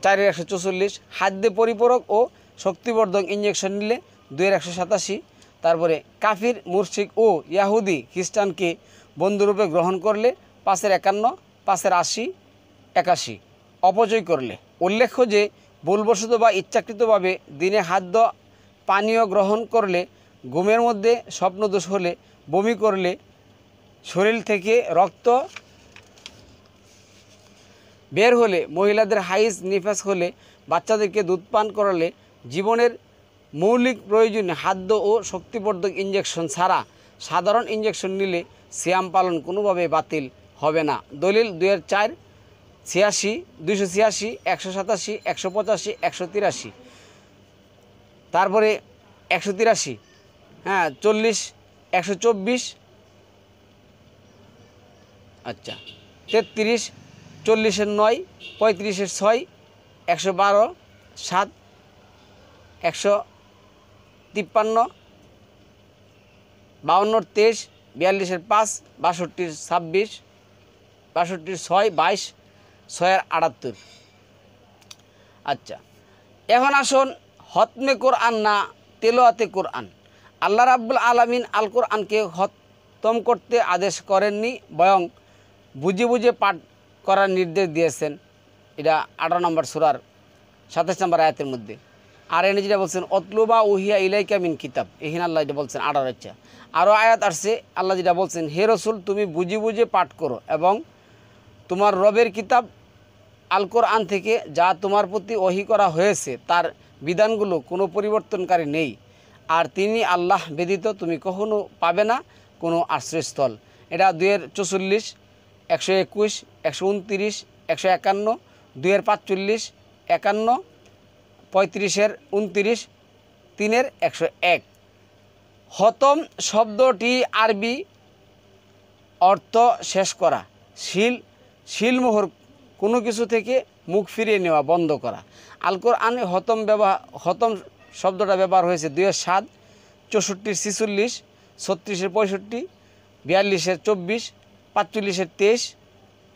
4-144, খাদ্যে পরিপূরক ও শক্তিবর্ধক ইঞ্জেকশন নিলে 2-187, তারপরে কাফির মুশরিক ও ইয়াহুদি খ্রিস্টানকে বন্ধুরূপে গ্রহণ করলে 5-51, 5-80-81, অপচয় করলে। উল্লেখ্য যে ভুলবশত বা ইচ্ছাকৃতভাবে দিনে খাদ্য পানীয় গ্রহণ করলে, ঘুমের মধ্যে স্বপ্নদোষ হলে, বমি করলে, শরীর থেকে রক্ত বের হলে, মহিলাদের হাইজ নিফাস হলে, বাচ্চাদেরকে দুধ পান করালে, জীবনের মৌলিক প্রয়োজনীয় খাদ্য ও শক্তিবর্ধক ইঞ্জেকশন ছাড়া সাধারণ ইঞ্জেকশন নিলে সিয়াম পালন কোনোভাবে বাতিল হবে না। দলিল 286, 187, 185, 183, তারপরে 183, 40, 124, আচ্ছা 33, 40-9, 35-6, 112, 7, 153, 52, 23, 42-5, 62-26, 62-6, 22, 6-78। আচ্ছা, এখন আসুন হতমে কোরআন না তেলাওয়াতে কোরআন। আল্লাহ রাব্বুল আলামিন আল কোরআনকে খতম করতে আদেশ করেননি, বরং বুঝে বুঝে পাঠ করার নির্দেশ দিয়েছেন। এটা 18 নম্বর সূরার 27 নম্বর আয়াতের মধ্যে। আর এনে যেটা বলছেন অতলুবা উহিয়া ইলাইকা মিন কিতাব, এখানে আল্লাহ এটা বলছেন 18। আচ্ছা, আরও আয়াত আসছে আল্লাহ যেটা বলছেন, হে রসুল তুমি বুঝে বুঝে পাঠ করো এবং তোমার রবের কিতাব আল কোরআন থেকে যা তোমার প্রতি ওহী করা হয়েছে তার বিধানগুলো কোনো পরিবর্তনকারী নেই। আর তিনি আল্লাহ ব্যতীত তুমি কখনো পাবে না কোনো আশ্রয়স্থল। এটা 2-44, 121, 129, 151, 2-45, 51, 35-29, 3-101। হতম শব্দটি আরবি অর্থ শেষ করা, শিলমোহর কোনো কিছু থেকে মুখ ফিরিয়ে নেওয়া, বন্ধ করা। আল কোরআনে হতম শব্দটা ব্যবহার হয়েছে 2-7, 64-46, 36-65, 42-24, 45-23,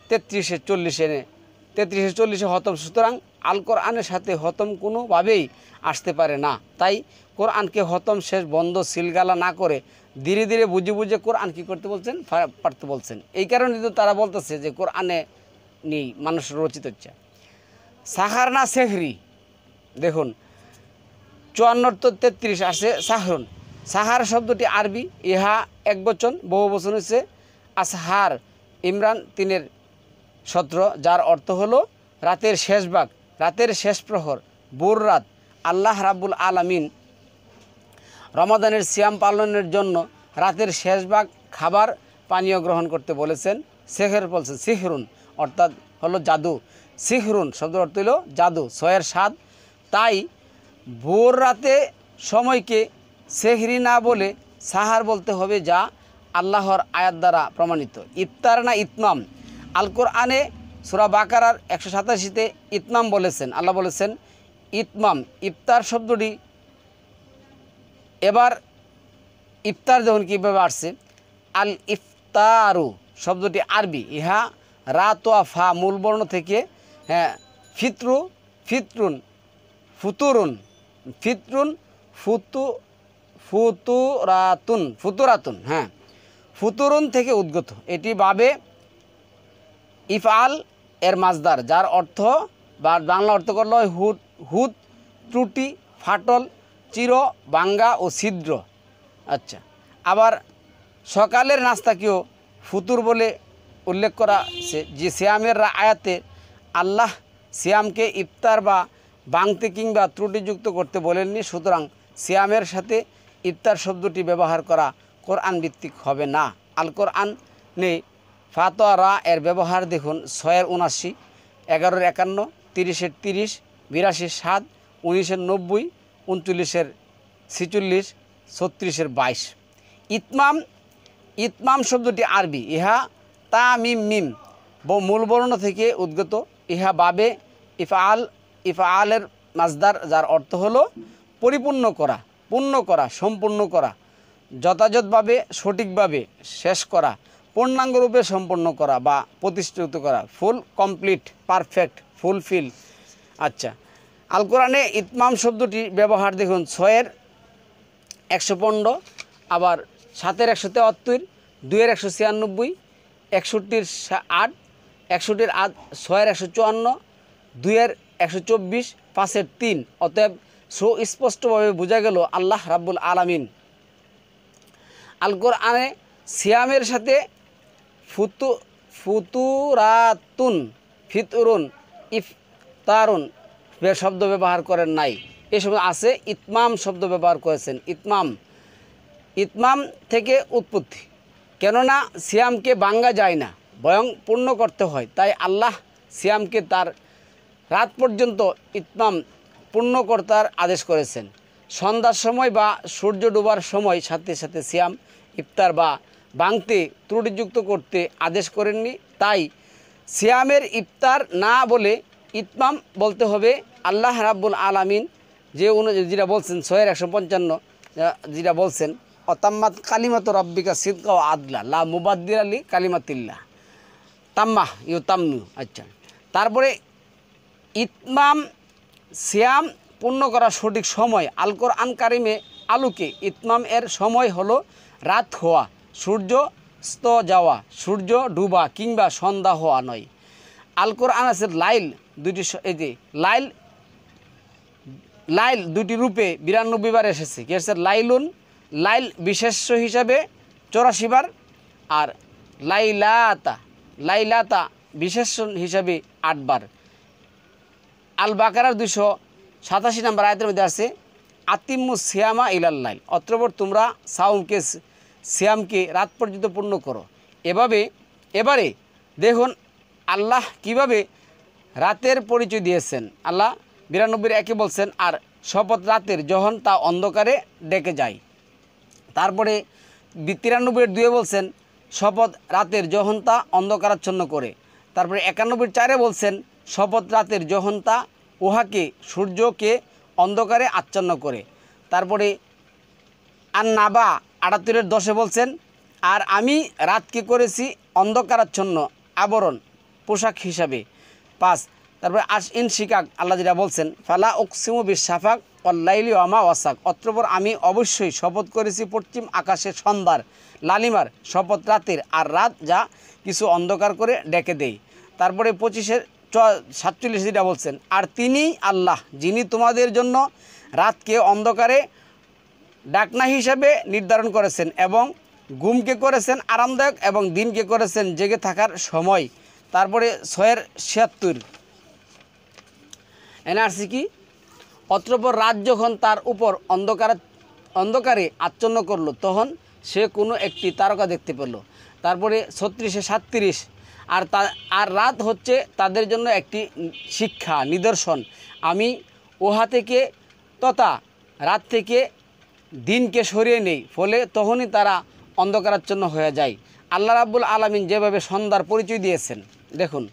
33-40 হতম। সুতরাং আল কোরআনের সাথে হতম কোনোভাবেই আসতে পারে না। তাই কোরআনকে হতম শেষ বন্ধ সিলগালা না করে ধীরে ধীরে বুঝে বুঝে কোরআন কী করতে বলছেন, পারতে বলছেন। এই কারণে তো তারা বলতেছে যে কোরআনে নেই, মানুষ রচিত হচ্ছে। সাহার না সেহরি, দেখুন 54-33 আসে সাহরুন। সাহার শব্দটি আরবি, ইহা একবচন, বহু বচন হচ্ছে আসহার, ইমরান 3-17, যার অর্থ হলো রাতের শেষ ভাগ, রাতের শেষ প্রহর, ভোর রাত। আল্লাহ রাব্বুল আলামিন রমাদানের সিয়াম পালনের জন্য রাতের শেষ ভাগ খাবার পানীয় গ্রহণ করতে বলেছেন। সেহর বলছেন সিহরুন, অর্থাৎ হলো জাদু। সিহরুন শব্দের অর্থ হলো জাদু, 6-7। তাই ভোর রাতে সময়কে সেহরি না বলে সাহার বলতে হবে, যা আল্লাহর আয়াত দ্বারা প্রমাণিত। ইফতার না ইতমাম, আল কোরআনে সূরা বাকারার 187-তে ইতমাম বলেছেন। আল্লাহ বলেছেন ইতমাম। ইফতার শব্দটি এবার ইফতার যখন কীভাবে আসছে, আল ইফতারু শব্দটি আরবি, ইহা রা তোয়া ফা মূল বর্ণ থেকে ফিতরুন ফুতুরাতুন ফুতুরুন থেকে উদ্গত। এটি বাবে ইফআল এর মাজদার, যার অর্থ বা বাংলা অর্থ করল হুদ, ত্রুটি, ফাটল, চির, ভাঙ্গা ও ছিদ্র। আচ্ছা, আবার সকালের নাস্তাকেও ফুতুর বলে উল্লেখ করা আছে, যে সিয়ামের আয়াতে আল্লাহ সিয়ামকে ইফতার বা ভাঙতে কিংবা ত্রুটিযুক্ত করতে বলেননি। সুতরাং সিয়ামের সাথে ইফতার শব্দটি ব্যবহার করা কোরআন ভিত্তিক হবে না। আল কোরআনে ফাতোয়া রা এর ব্যবহার দেখুন 6-79, 11-51, 30-30, 82-7, 19-90, 39-46, 36-22। ইতমাম শব্দটি আরবি, ইহা তা মিম মিম মূল বর্ণ থেকে উদ্গত। ইহা বাবে ইফআলের মাজদার, যার অর্থ হলো পরিপূর্ণ করা, পূর্ণ করা, সম্পূর্ণ করা, যথাযথভাবে সঠিকভাবে শেষ করা, পূর্ণাঙ্গরূপে সম্পন্ন করা বা প্রতিষ্ঠিত করা, ফুল, কমপ্লিট, পারফেক্ট, ফুলফিল। আচ্ছা, আল কোরআনে ইতমাম শব্দটি ব্যবহার দেখুন 6-115, আবার 7-173, 2-196, 61-8, 61-8, 6-154, 2-124, 5-3। অতএব সুস্পষ্টভাবে বোঝা গেল আল্লাহ রাব্বুল আলামিন আল কোরআনে সিয়ামের সাথে ফুতুরাতুন, ফিতরুন, ইফতারুন শব্দ ব্যবহার করেন নাই। এই শব্দ আছে ইতমাম শব্দ ব্যবহার করেছেন। ইতমাম থেকে উৎপত্তি, কেননা সিয়ামকে ভাঙ্গা যায় না, বরং পূর্ণ করতে হয়। তাই আল্লাহ সিয়ামকে তার রাত পর্যন্ত ইতমাম পূর্ণ কর্তার আদেশ করেছেন। সন্ধ্যার সময় বা সূর্য ডোবার সময় সাথে সাথে সিয়াম ইফতার বা ভাঙতে ত্রুটিযুক্ত করতে আদেশ করেননি। তাই সিয়ামের ইফতার না বলে ইতমাম বলতে হবে। আল্লাহ রাব্বুল আলামিন যেটা বলছেন 6-155, যেটা বলছেন অতাম্মাত কালিমাত রব্বিকা সিদকা ও আদলা লা মুবাদ্দিলা লি কালিমাতিল্লাহ তাম্মাহ ইউতাম্মু। আচ্ছা, তারপরে ইতমাম সিয়াম পূর্ণ করার সঠিক সময় আল কোরআন কারিমে আলোকে ইতমাম এর সময় হলো রাত হওয়া, সূর্যাস্ত যাওয়া, সূর্য ডুবা কিংবা সন্ধ্যা হওয়া নয়। আল কোরআন আছে লাইল দুটি, এই যে লাইল দুটি রূপে 92 বার এসেছে। কি আছে? লাইল বিশেষ্য হিসাবে 84 বার, আর লাইলাতা বিশেষ্য হিসাবে 8 বার। আল বাকারার 287 নম্বর আয়াতের মধ্যে আছে আতিম্মু সিয়ামা ইলাল্লাইল, অতঃপর তোমরা সিয়ামকে রাত পর্যন্ত পূর্ণ করো। এবারে দেখুন আল্লাহ কিভাবে রাতের পরিচয় দিয়েছেন। আল্লাহ 92-1 বলছেন, আর শপথ রাতের যখন তা অন্ধকারে ডেকে যায়। তারপরে 93-2 বলছেন, শপথ রাতের যখন তা অন্ধকারাচ্ছন্ন করে। তারপরে 91-4 বলছেন, শপথ রাতের যখন তা উহাকে সূর্যকে অন্ধকারে আচ্ছন্ন করে। তারপরে আন-নাবা 78-10 বলছেন, আর আমি রাতকে করেছি অন্ধকারাচ্ছন্ন আবরণ পোশাক হিসাবে। 5 তারপরে ইনশিকাক আল্লাহ যেটা বলছেন, ফালা উকসিমু বিশ-শাফাক ওয়াল-লাইলি ওয়া মা ওয়াসাক, অতঃপর আমি অবশ্যই শপথ করেছি পশ্চিম আকাশের সন্ধ্যার লালিমার, শপথ রাতের, আর রাত যা কিছু অন্ধকার করে ডেকে দেয়। তারপরে 25-47 যেটা বলছেন, আর তিনি আল্লাহ যিনি তোমাদের জন্য রাতকে অন্ধকারে ডাকনা হিসাবে নির্ধারণ করেছেন এবং ঘুমকে করেছেন আরামদায়ক এবং দিনকে করেছেন জেগে থাকার সময়। তারপরে 6-76 এনআরসি কি, অতঃপর রাত যখন তার উপর অন্ধকারে আচ্ছন্ন করলো তখন সে কোনো একটি তারকা দেখতে পেল। তারপরে 36-37 আর রাত হচ্ছে তাদের জন্য একটি শিক্ষা নিদর্শন, আমি উহা থেকে তথা রাত থেকে দিনকে সরিয়ে নেই, ফলে তখনই তারা অন্ধকারাচ্ছন্ন হয়ে যায়। আল্লাহ রাব্বুল আলামিন যেভাবে সন্ধ্যার পরিচয় দিয়েছেন দেখুন,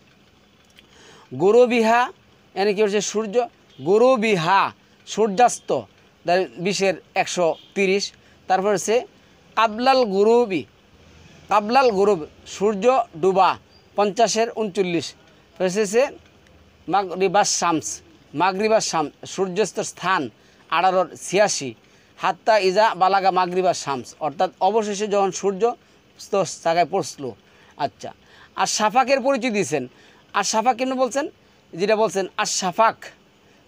গুরুবিহা এনে কি হচ্ছে সূর্য, গুরুবিহা সূর্যাস্ত 20-130। তারপর হচ্ছে কাবলাল গুরুব সূর্য ডুবা 50-39। হচ্ছে মাগরিবাস শামস সূর্যাস্তের স্থান 18-86। হাত্তা ইজা বালাগা মাগরিবাস শামস, অর্থাৎ অবশেষে যখন সূর্য জায়গায় পৌঁছলো। আচ্ছা, আর শাফাকের পরিচয় দিয়েছেন। আর শাফাক কেন বলছেন, যেটা বলছেন আর শাফাক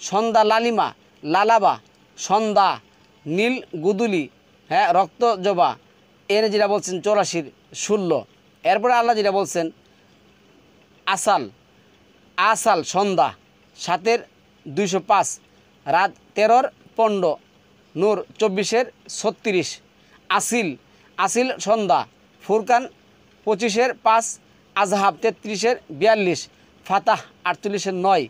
সন্ধ্যা, লালিমা লালাবা সন্ধ্যা, নীল গুদুলি, হ্যাঁ রক্ত জবা, এর যেটা বলছেন 84-16। এরপরে আল্লাহ যেটা বলছেন আসাল সন্ধ্যা 7-205, রাত 13-15, নূর 24-36, আসিল সন্ধ্যা, ফুরকান 25-5, আজহাব 33-42, ফাতাহ 48-9,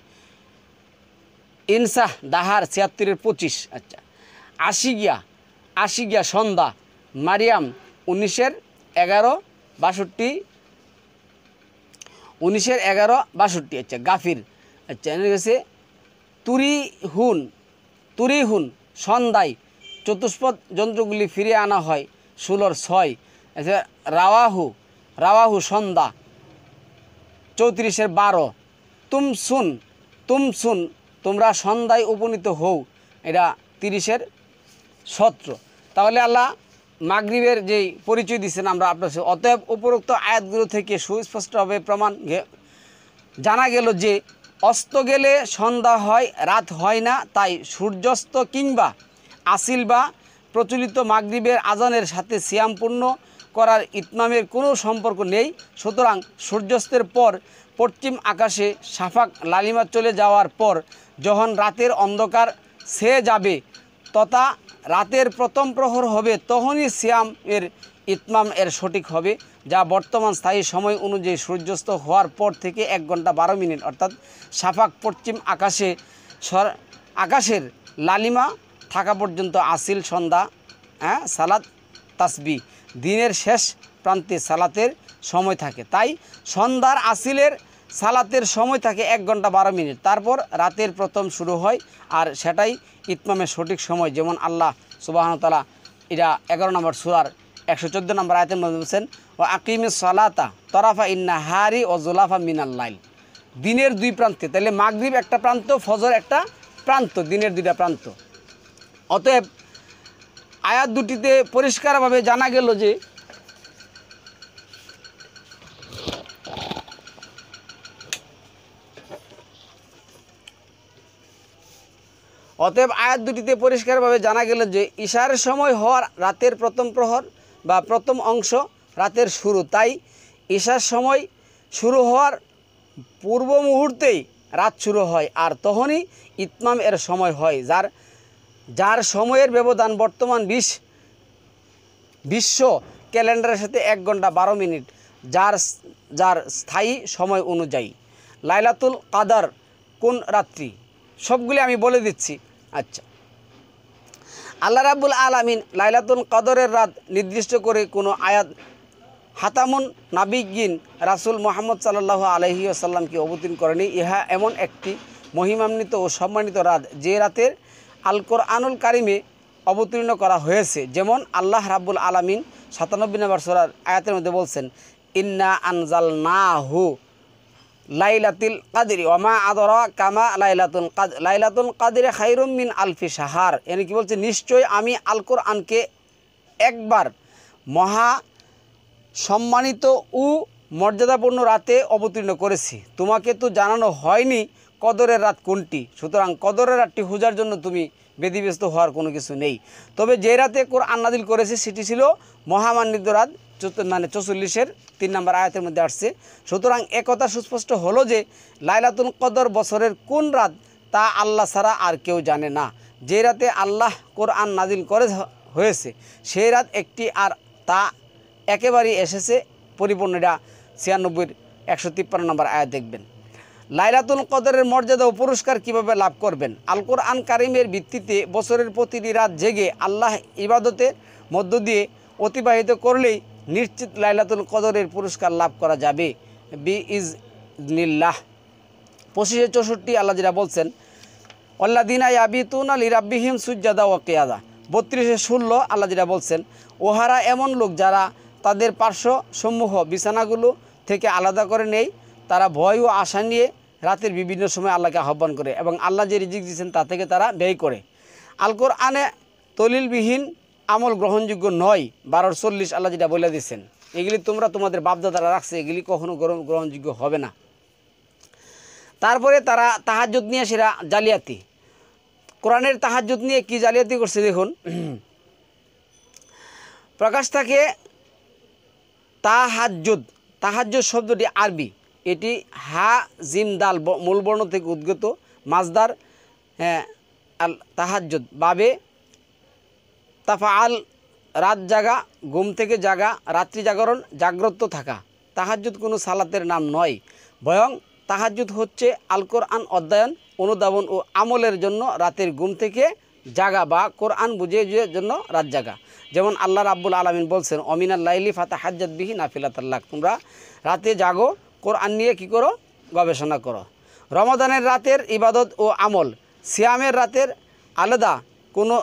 ইনসাহ দাহার 76-25। আচ্ছা, আশিগিয়া সন্ধ্যা, মারিয়াম 19-11-62। আচ্ছা, গাফির। আচ্ছা, এনে গেছে তুরিহুন সন্ধ্যায় চতুষ্পদ যন্ত্রগুলি ফিরিয়ে আনা হয় 16-6। আচ্ছা, রাওয়াহু সন্ধ্যা 34-12। তুমসুন তোমরা সন্ধ্যায় উপনীত হও, এটা 30-17। তাহলে আল্লাহ মাগরিবের যেই পরিচয় দিচ্ছেন আমরা আপনার, অতএব উপরোক্ত আয়াতগুলো থেকে সুস্পষ্টভাবে প্রমাণ জানা গেল যে অস্ত গেলে সন্ধ্যা হয়, রাত হয় না। তাই সূর্যাস্ত কিংবা আসিল বা প্রচলিত মাগরিবের আজানের সাথে সিয়াম পূর্ণ করার ইতমামের কোনো সম্পর্ক নেই। সুতরাং সূর্যাস্তের পর পশ্চিম আকাশে শাফাক লালিমা চলে যাওয়ার পর যখন রাতের অন্ধকার ছেয়ে যাবে তথা রাতের প্রথম প্রহর হবে, তখনই সিয়াম এর ইতমাম এর সঠিক হবে, যা বর্তমান স্থায়ী সময় অনুযায়ী সূর্যাস্ত হওয়ার পর থেকে 1 ঘন্টা 12 মিনিট, অর্থাৎ শাফাক পশ্চিম আকাশের লালিমা থাকা পর্যন্ত আসিল সন্ধ্যা, সালাত তাসবি দিনের শেষ প্রান্তে সালাতের সময় থাকে। তাই সন্ধ্যার আসিলের সালাতের সময় থাকে 1 ঘন্টা 12 মিনিট। তারপর রাতের প্রথম শুরু হয়, আর সেটাই ইতমামের সঠিক সময়। যেমন আল্লাহ সুবহানাহু ওয়া তাআলা এটা 11 নম্বর সূরার 114 নম্বর আয়াতের মধ্যে বলছেন, ওয়া আকিমিস সালাতা তরাফা ইন্নাহারি ও জুলাফা মিনাল লাইল, দিনের 2 প্রান্তে। তাহলে মাগরিব একটা প্রান্ত, ফজর একটা প্রান্ত, দিনের 2টা প্রান্ত। অতএব আয়াত দুটিতে পরিষ্কারভাবে জানা গেল যে ঈশার সময় হওয়ার রাতের প্রথম প্রহর বা প্রথম অংশ রাতের শুরু। তাই ঈশার সময় শুরু হওয়ার পূর্ব মুহূর্তেই রাত শুরু হয়, আর তখনই ইতমাম এর সময় হয়, যার যার সময়ের ব্যবধান বর্তমান বিশ্ব ক্যালেন্ডারের সাথে 1 ঘন্টা 12 মিনিট, যার স্থায়ী সময় অনুযায়ী। লাইলাতুল কাদার কোন রাত্রি? সবগুলি আমি বলে দিচ্ছি। আচ্ছা, আল্লাহ রাব্বুল আলামিন লাইলাতুল কদরের রাত নির্দিষ্ট করে কোনো আয়াত হাতামুন নাবিয়্যিন রাসূল মুহাম্মদ সাল্লাল্লাহু আলাইহি ওয়াসাল্লামকে অবতীর্ণ করেনি। ইহা এমন একটি মহিমান্বিত ও সম্মানিত রাত যে রাতের আল কোরআনুল কারিমে অবতীর্ণ করা হয়েছে। যেমন আল্লাহ রাব্বুল আলামিন 97 নম্বর সূরার আয়াতের মধ্যে বলছেন, ইন্না আনজালনাহু লাইলাতুল কাদরি ওয়া মা আদরাকা মা লাইলাতুল কাদরি খায়রুম মিন আলফি শাহর। এনে কি বলছে? নিশ্চয় আমি আল কোরআনকে একবার মহা সম্মানিত ও মর্যাদাপূর্ণ রাতে অবতীর্ণ করেছি। তোমাকে তো জানানো হয়নি কদরের রাত কোনটি, সুতরাং কদরের রাতটি খোঁজার জন্য তুমি ব্যতিব্যস্ত হওয়ার কোনো কিছু নেই। তবে যে রাতে কোরআন নাজিল করেছে সেটি ছিল মহামান্বিত রাত, মানে 44-এর 3 নম্বর আয়াতের মধ্যে আসছে। সুতরাং একথা সুস্পষ্ট হলো যে লাইলাতুল কদর বছরের কোন রাত তা আল্লাহ ছাড়া আর কেউ জানে না। যে রাতে আল্লাহ কোরআন নাজিল করে হয়েছে সেই রাত একটি, আর তা একেবারেই এসেছে পরিপূর্ণ। এটা 96-এর 153 নম্বর আয়াত দেখবেন। লাইলাতুল কদরের মর্যাদা ও পুরস্কার কিভাবে লাভ করবেন? আল কোরআন কারিমের ভিত্তিতে বছরের প্রতিটি রাত জেগে আল্লাহ ইবাদতের মধ্য দিয়ে অতিবাহিত করলেই নিশ্চিত লাইলাতুল কদরের পুরস্কার লাভ করা যাবে বিইজনিল্লাহ। 25-64 আল্লাহ যেটা বলছেন, আল্লাযীনা ইয়াবিতুনা লিরাব্বিহিম সুজদাও ওয়া কিয়াদা। 32-16 আল্লাহ যেটা বলছেন, ওহারা এমন লোক যারা তাদের পার্শ্বসমূহ বিছানাগুলো থেকে আলাদা করে নেই, তারা ভয় ও আশা নিয়ে রাতের বিভিন্ন সময় আল্লাহকে আহ্বান করে এবং আল্লাহ যে রিজিক দিয়েছেন তা থেকে তারা ব্যয় করে। আল কোরআনে দলিলবিহীন আমল গ্রহণযোগ্য নয়। 12-40 আল্লাহ যেটা বলে দিয়েছেন, এগুলি তোমরা তোমাদের বাপদাদারা রাখছে, এগুলি কখনো গ্রহণযোগ্য হবে না। তারপরে তারা তাহাজ্জুদ নিয়ে সেরা জালিয়াতি। কোরআনের তাহাজ্জুদ নিয়ে কি জালিয়াতি করছে দেখুন। প্রকাশ থাকে তাহাজ্জুদ শব্দটি আরবি, এটি হা জিম দাল মূল বর্ণ থেকে উদ্গত। মাজদার আল তাহাজ্জুদ বাবে তাফাআল রাত জাগা, ঘুম থেকে জাগা, রাত্রি জাগরণ, জাগ্রত থাকা। তাহাজ্জুদ কোনো সালাতের নাম নয়, বরং তাহাজ্জুদ হচ্ছে আল কোরআন অধ্যয়ন, অনুধাবন ও আমলের জন্য রাতের ঘুম থেকে জাগা বা কোরআন বুঝে জন্য রাত জাগা। যেমন আল্লাহ রাব্বুল আলামিন বলছেন, অমিনাল লাইলি ফাতাহাজ্জাত বিহি নাফিলাতাল লাক। তোমরা রাতে জাগো, কোরআন নিয়ে কি করো? গবেষণা করো। রমাদানের রাতের ইবাদত ও আমল, সিয়ামের রাতের আলাদা কোনো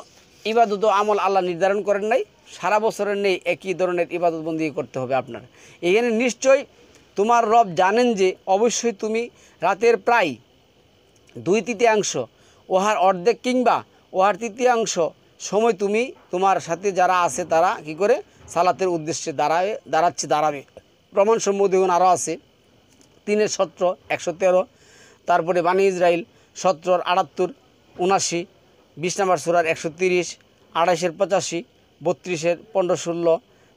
ইবাদত ও আমল আল্লাহ নির্ধারণ করেন নাই, সারা বছরের নেই একই ধরনের ইবাদত বন্দি করতে হবে আপনার। এখানে নিশ্চয় তোমার রব জানেন যে অবশ্যই তুমি রাতের প্রায় 2/3 ওহার অর্ধেক কিংবা ওহার 1/3 সময় তুমি তোমার সাথে যারা আছে তারা কি করে সালাতের উদ্দেশ্যে দাঁড়াবে। প্রমাণসমূহ দেখুন আরও আছে। 3-17 113, তারপরে বানী ইসরাইল 17-78, 79, 20 নম্বর সূরার 130, 28-85, 32-এর 15-16,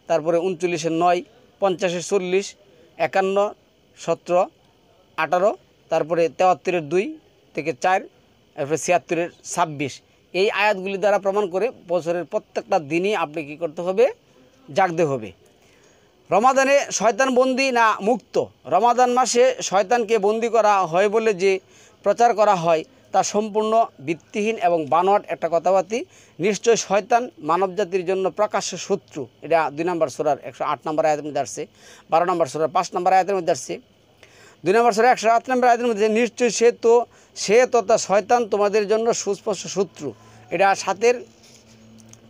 তারপরে 39-9, 50-40, 51, 17, 18, তারপরে 73-2 থেকে 4, তারপরে 76-26। এই আয়াতগুলি দ্বারা প্রমাণ করে বছরের প্রত্যেকটা দিনই আপনি কী করতে হবে? জাগতে হবে। রমাদানে শয়তান বন্দি না মুক্ত? রমাদান মাসে শয়তানকে বন্দি করা হয় বলে যে প্রচার করা হয় তা সম্পূর্ণ ভিত্তিহীন এবং বানোয়াট একটা কথাবার্তি। নিশ্চয় শয়তান মানবজাতির জন্য প্রকাশ্য শত্রু। এটা 2 নম্বর সূরার 108 নম্বর আয়াতের মধ্যে আসছে, 12 নম্বর সূরার 5 নম্বর আয়াতের মধ্যে আসছে, 2 নম্বর সূরার 108 নম্বর আয়াতের মধ্যে নিশ্চয় সে তথা শয়তান তোমাদের জন্য সুস্পষ্ট শত্রু। এটা 7-এর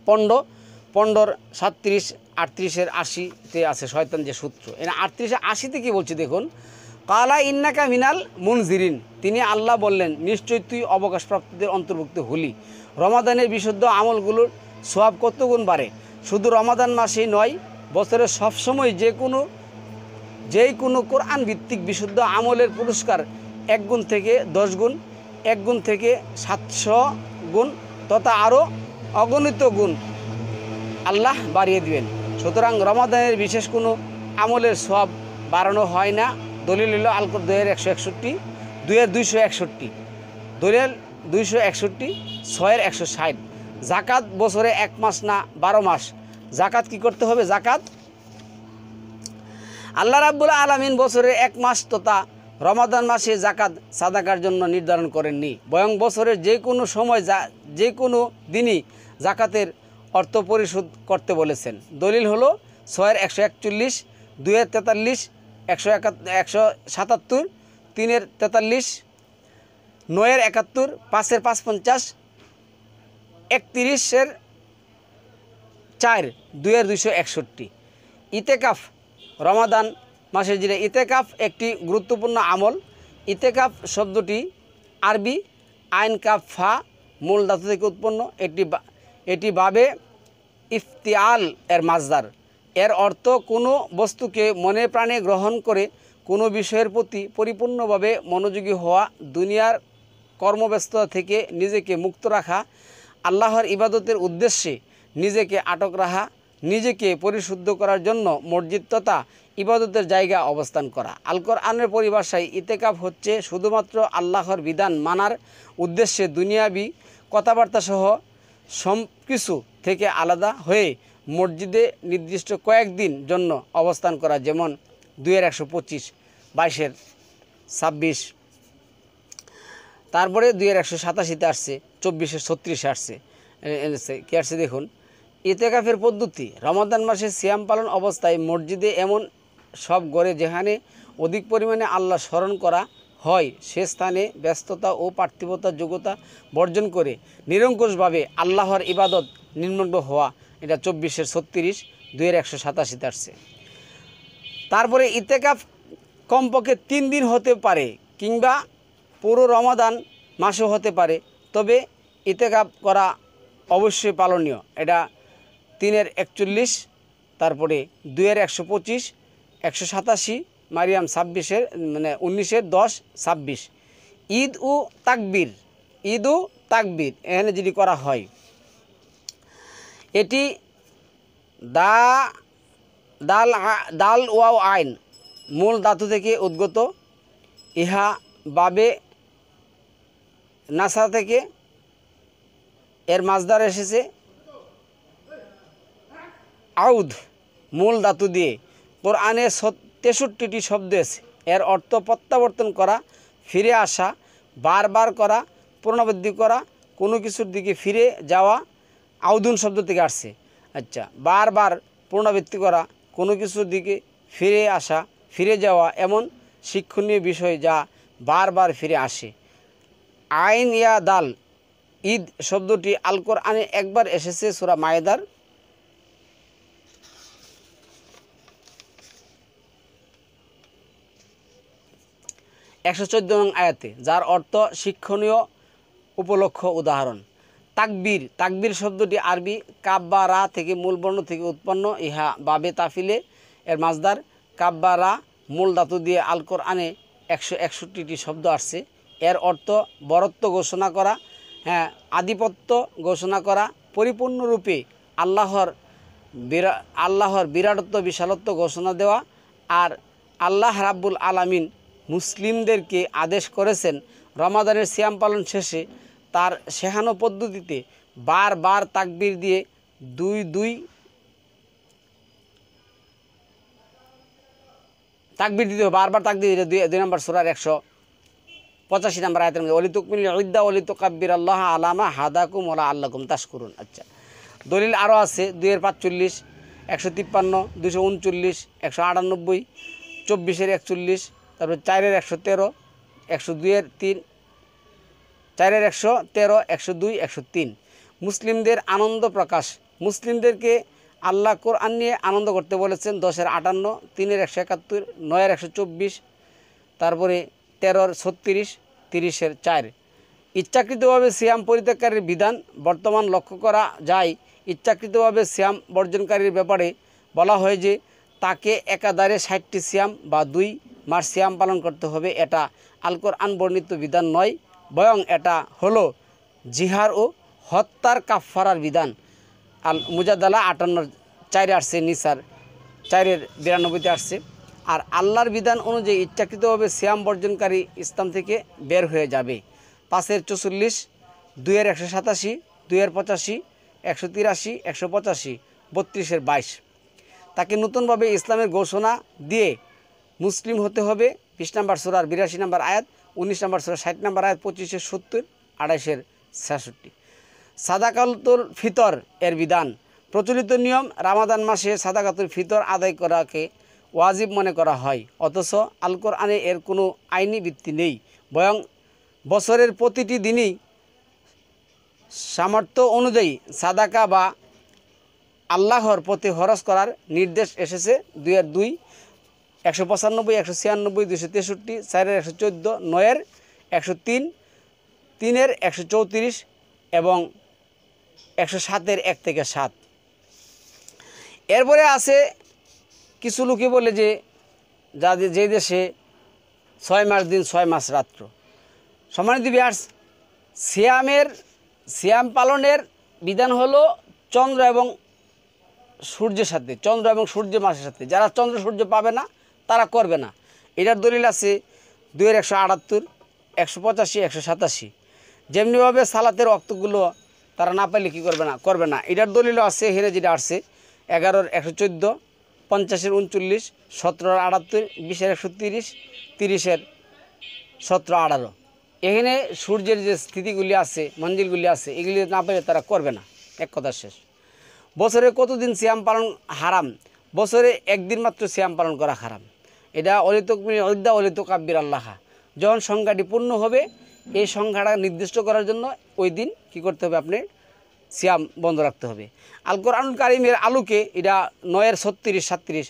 15, 37, 38-এর 80-তে আছে শয়তান যে শত্রু। এটা 38-80-তে কী বলছে দেখুন, কালা ইন্নাকা মিনাল মুনজিরিন। তিনি আল্লাহ বললেন, নিশ্চয়ই তুই অবকাশপ্রাপ্তদের অন্তর্ভুক্ত হলি। রমাদানের বিশুদ্ধ আমলগুলোর সওয়াব কত গুণ বাড়ে। শুধু রমাদান মাসেই নয়, বছরের সবসময় যেই কোনো কোরআন ভিত্তিক বিশুদ্ধ আমলের পুরস্কার 1 গুণ থেকে 10 গুণ, 1 গুণ থেকে 700 গুণ তথা আরও অগণিত গুণ আল্লাহ বাড়িয়ে দিবেন। সুতরাং রমাদানের বিশেষ কোনো আমলের সওয়াব বাড়ানো হয় না। দলিল হল আল কোরআন 2-161, 2-261, দলিল 261, 6-160, জাকাত বছরে 1 মাস না 12 মাস জাকাত কি করতে হবে? জাকাত আল্লাহ রাব্বুল আলামিন বছরে 1 মাস তথা রমাদান মাসে জাকাত সাদাকার জন্য নির্ধারণ করেননি, বরং বছরের যে কোনো সময় যে কোনো দিনই জাকাতের অর্থ পরিশোধ করতে বলেছেন। দলিল হলো 6-141, 2-43, 177, 3-43, 9-71, 5-550, 31-4, 2-261। ইতেকাফ রমাদান মাসের জিরে ইতেকাফ একটি গুরুত্বপূর্ণ আমল। ইতেকাফ শব্দটি আরবি আইন কাফ ফা মূল ধাতু থেকে উৎপন্ন। এটি বাবে ইফতিয়াল এর মাজদার। এর অর্থ কোনো বস্তুকে মনে প্রাণে গ্রহণ করে কোনো বিষয়ের প্রতি পরিপূর্ণভাবে মনোযোগী হওয়া, দুনিয়ার কর্মব্যস্ততা থেকে নিজেকে মুক্ত রাখা, আল্লাহর ইবাদতের উদ্দেশ্যে নিজেকে আটক রাখা, নিজেকে পরিশুদ্ধ করার জন্য মসজিদ তথা ইবাদতের জায়গা অবস্থান করা। আল কোরআনের পরিভাষায় ইতেকাফ হচ্ছে শুধুমাত্র আল্লাহর বিধান মানার উদ্দেশ্যে দুনিয়াবি কথাবার্তা সহ সব কিছু থেকে আলাদা হয়ে মসজিদে নির্দিষ্ট কয়েকদিন জন্য অবস্থান করা, যেমন 2-125, 22-26, তারপরে 2-187 আসছে, 24-36 আসছে। কি আসছে দেখুন। ইতেকাফের পদ্ধতি: রমাদান মাসে সিয়াম পালন অবস্থায় মসজিদে এমন সব ঘরে যেখানে অধিক পরিমাণে আল্লাহ স্মরণ করা হয় সে স্থানে ব্যস্ততা ও পার্থিবতার যোগ্যতা বর্জন করে নিরঙ্কুশভাবে আল্লাহর ইবাদত নির্মগ্ন হওয়া। এটা 24-36, 2-187 আসছে। তারপরে ইতেকাফ কমপক্ষে 3 দিন হতে পারে কিংবা পুরো রমাদান মাসও হতে পারে, তবে ইতেকাফ করা অবশ্যই পালনীয়। এটা 3-41, তারপরে 2-125, 187, মারিয়াম 26 মানে 19-10-26। ঈদ ও তাকবীর এখানে যদি করা হয়, এটি দাল ওয়াও আইন মূল ধাতু থেকে উদ্গত। ইহা বাবে নাসা থেকে এর মাজদার এসেছে। আউদ মূল ধাতু দিয়ে। কোরআনে 63টি শব্দ আছে। এর অর্থ প্রত্যাবর্তন করা, ফিরে আসা, বারবার করা, পুনরাবৃত্তি করা, কোনো কিছুর দিকে ফিরে যাওয়া। আউদুন শব্দ থেকে আসছে। আচ্ছা, বারবার পুনরাবৃত্তি করা, কোনো কিছুর দিকে ফিরে আসা, ফিরে যাওয়া এমন শিক্ষণীয় বিষয় যা বারবার ফিরে আসে। আইন ইয়া দাল ঈদ শব্দটি আল কোরআনে একবার এসেছে সূরা মায়েদার 114 নং আয়াতে, যার অর্থ শিক্ষণীয় উপলক্ষ উদাহরণ। তাকবীর শব্দটি আরবি কাব্বারা থেকে মূল বর্ণ থেকে উৎপন্ন। ইহা বাবে তাফিলে এর মাজদার। কাব্বারা মূল ধাতু দিয়ে আল কোরআনে 161টি শব্দ আসছে। এর অর্থ বরত্ব ঘোষণা করা, আধিপত্য ঘোষণা করা, পরিপূর্ণরূপে আল্লাহর বিরাটত্ব বিশালত্ব ঘোষণা দেওয়া। আর আল্লাহ রাব্বুল আলামিন মুসলিমদেরকে আদেশ করেছেন রমাদানের সিয়াম পালন শেষে তার শেখানো পদ্ধতিতে বারবার তাকবীর দিয়ে দুই তাকবীর দিতে হবে। বারবার তাকবীর দিয়ে 2 নম্বর সূরার 185 নম্বর আয়াতের মধ্যে ওলি তুকমিল ইদ্দা ওলি তুকাব্বির আল্লাহ আলামা হাদাকুম ওলা আল্লাকুম তাশকুরুন। আচ্ছা, দলিল আরও আছে। 2-45, 153, 239, 198, 24-41, তারপরে 4-113, 102-3, 4-113, 102, 103। মুসলিমদের আনন্দ প্রকাশ। মুসলিমদেরকে আল্লাহ কোরআন নিয়ে আনন্দ করতে বলেছেন। 10-58, 3-171, 9-124, তারপরে 13-36, 30-4। ইচ্ছাকৃতভাবে সিয়াম পরিত্যাগকারীর বিধান বর্তমান লক্ষ্য করা যায়। ইচ্ছাকৃতভাবে সিয়াম বর্জনকারীর ব্যাপারে বলা হয় যে তাকে একাধারে 60টি সিয়াম বা 2 মাস সিয়াম পালন করতে হবে। এটা আল কোরআন বর্ণিত বিধান নয়, বরং এটা হলো জিহার ও হত্যার কাফফারার বিধান। আল মুজাদালা 58-4 আসছে, নিসার 4-92 আসছে। আর আল্লাহর বিধান অনুযায়ী ইচ্ছাকৃতভাবে সিয়াম বর্জনকারী ইসলাম থেকে বের হয়ে যাবে। 5-44, 2-187, 2-এর 85, 183, 185, 32-এর 22। তাকে নতুনভাবে ইসলামের ঘোষণা দিয়ে মুসলিম হতে হবে। 20 নম্বর সূরার 82 নম্বর আয়াত, 19 নম্বর সূরার 60 নম্বর আয়াত, 25-এর 70, 28-এর 66। সাদাকাতুল ফিতর এর বিধান। প্রচলিত নিয়ম, রামাদান মাসে সাদাকাতুল ফিতর আদায় করাকে ওয়াজিব মনে করা হয়, অথচ আল কোরআনে এর কোনো আইনি ভিত্তি নেই। বরং বছরের প্রতিটি দিনই সামর্থ্য অনুযায়ী সাদাকা বা আল্লাহর প্রতি খরচ করার নির্দেশ এসেছে। 2-এর 2, 195, 196, 263, 4-এর 114, 9-এর 103, 3-এর 134 এবং 107-এর 1 থেকে 7। এরপরে আছে কিছু লোকে বলে যে যে দেশে 6 মাস দিন 6 মাস রাত্র। সম্মানিত ভিউয়ার্স, সিয়াম পালনের বিধান হলো চন্দ্র এবং সূর্যের সাথে, চন্দ্র এবং সূর্য মাসের সাথে। যারা চন্দ্র সূর্য পাবে না তারা করবে না। এটার দলিল আছে 2-এর 178, 185, 187। যেমনিভাবে সালাতের ওয়াক্তগুলো তারা না পাইলে কী করবে না। এটার দলিলও আছে এখানে যেটা আসছে 11-এর 114, 50-এর 39, 17-এর 78, 20-এর 130, 30-এর 17-18। এখানে সূর্যের যে স্থিতিগুলি আছে, মঞ্জিলগুলি আছে, এগুলি না পেলে তারা করবে না। এক কথা শেষ। বছরে কতদিন সিয়াম পালন হারাম? বছরে একদিন মাত্র সিয়াম পালন করা হারাম। এটা অলিত কাব্বির আল্লাহা। যখন সংখ্যাটি পূর্ণ হবে, এই সংখ্যাটা নির্দিষ্ট করার জন্য ওই দিন কী করতে হবে? আপনি সিয়াম বন্ধ রাখতে হবে। আল কোরআনুল কারিমের আলোকে, এটা 9-এর 36, 37।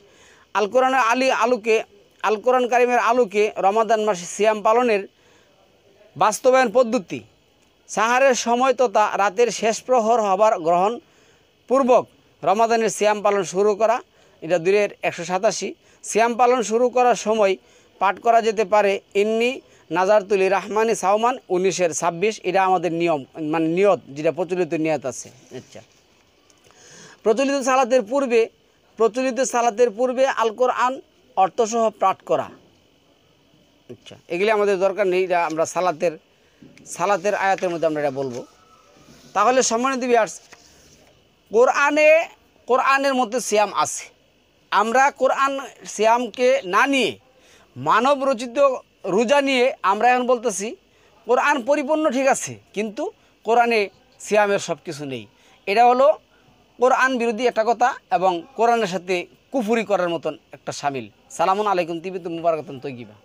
আল কোরআন কারিমের আলোকে রমাদান মাসে সিয়াম পালনের বাস্তবায়ন পদ্ধতি: সাহারের সময় তথা রাতের শেষ প্রহর হবার গ্রহণ পূর্বক রমাদানের সিয়াম পালন শুরু করা। এটা 2-এর 187। সিয়াম পালন শুরু করার সময় পাঠ করা যেতে পারে ইন্নি নাজারতুলি রাহমানি সাওমান, 19-এর 26। এটা আমাদের নিয়ম, মানে নিয়ত, যেটা প্রচলিত নিয়ত আছে। আচ্ছা, প্রচলিত সালাতের পূর্বে আল কোরআন অর্থসহ পাঠ করা। আচ্ছা, এগুলি আমাদের দরকার নেই, এটা আমরা সালাতের আয়াতের মধ্যে আমরা এটা বলবো। তাহলে সম্মানিত ভিউয়ার্স, কোরআনের মধ্যে সিয়াম আছে। আমরা সিয়ামকে না নিয়ে মানব রচিত রোজা নিয়ে আমরা এখন বলতেছি কোরআন পরিপূর্ণ, ঠিক আছে, কিন্তু কোরআনে সিয়ামের সব কিছু নেই। এটা হলো কোরআন বিরোধী একটা কথা এবং কোরআনের সাথে কুফরি করার মতন একটা শামিল। সালামুন আলাইকুম তিবিতুম মুবারাকাতুন তৈয়িবা।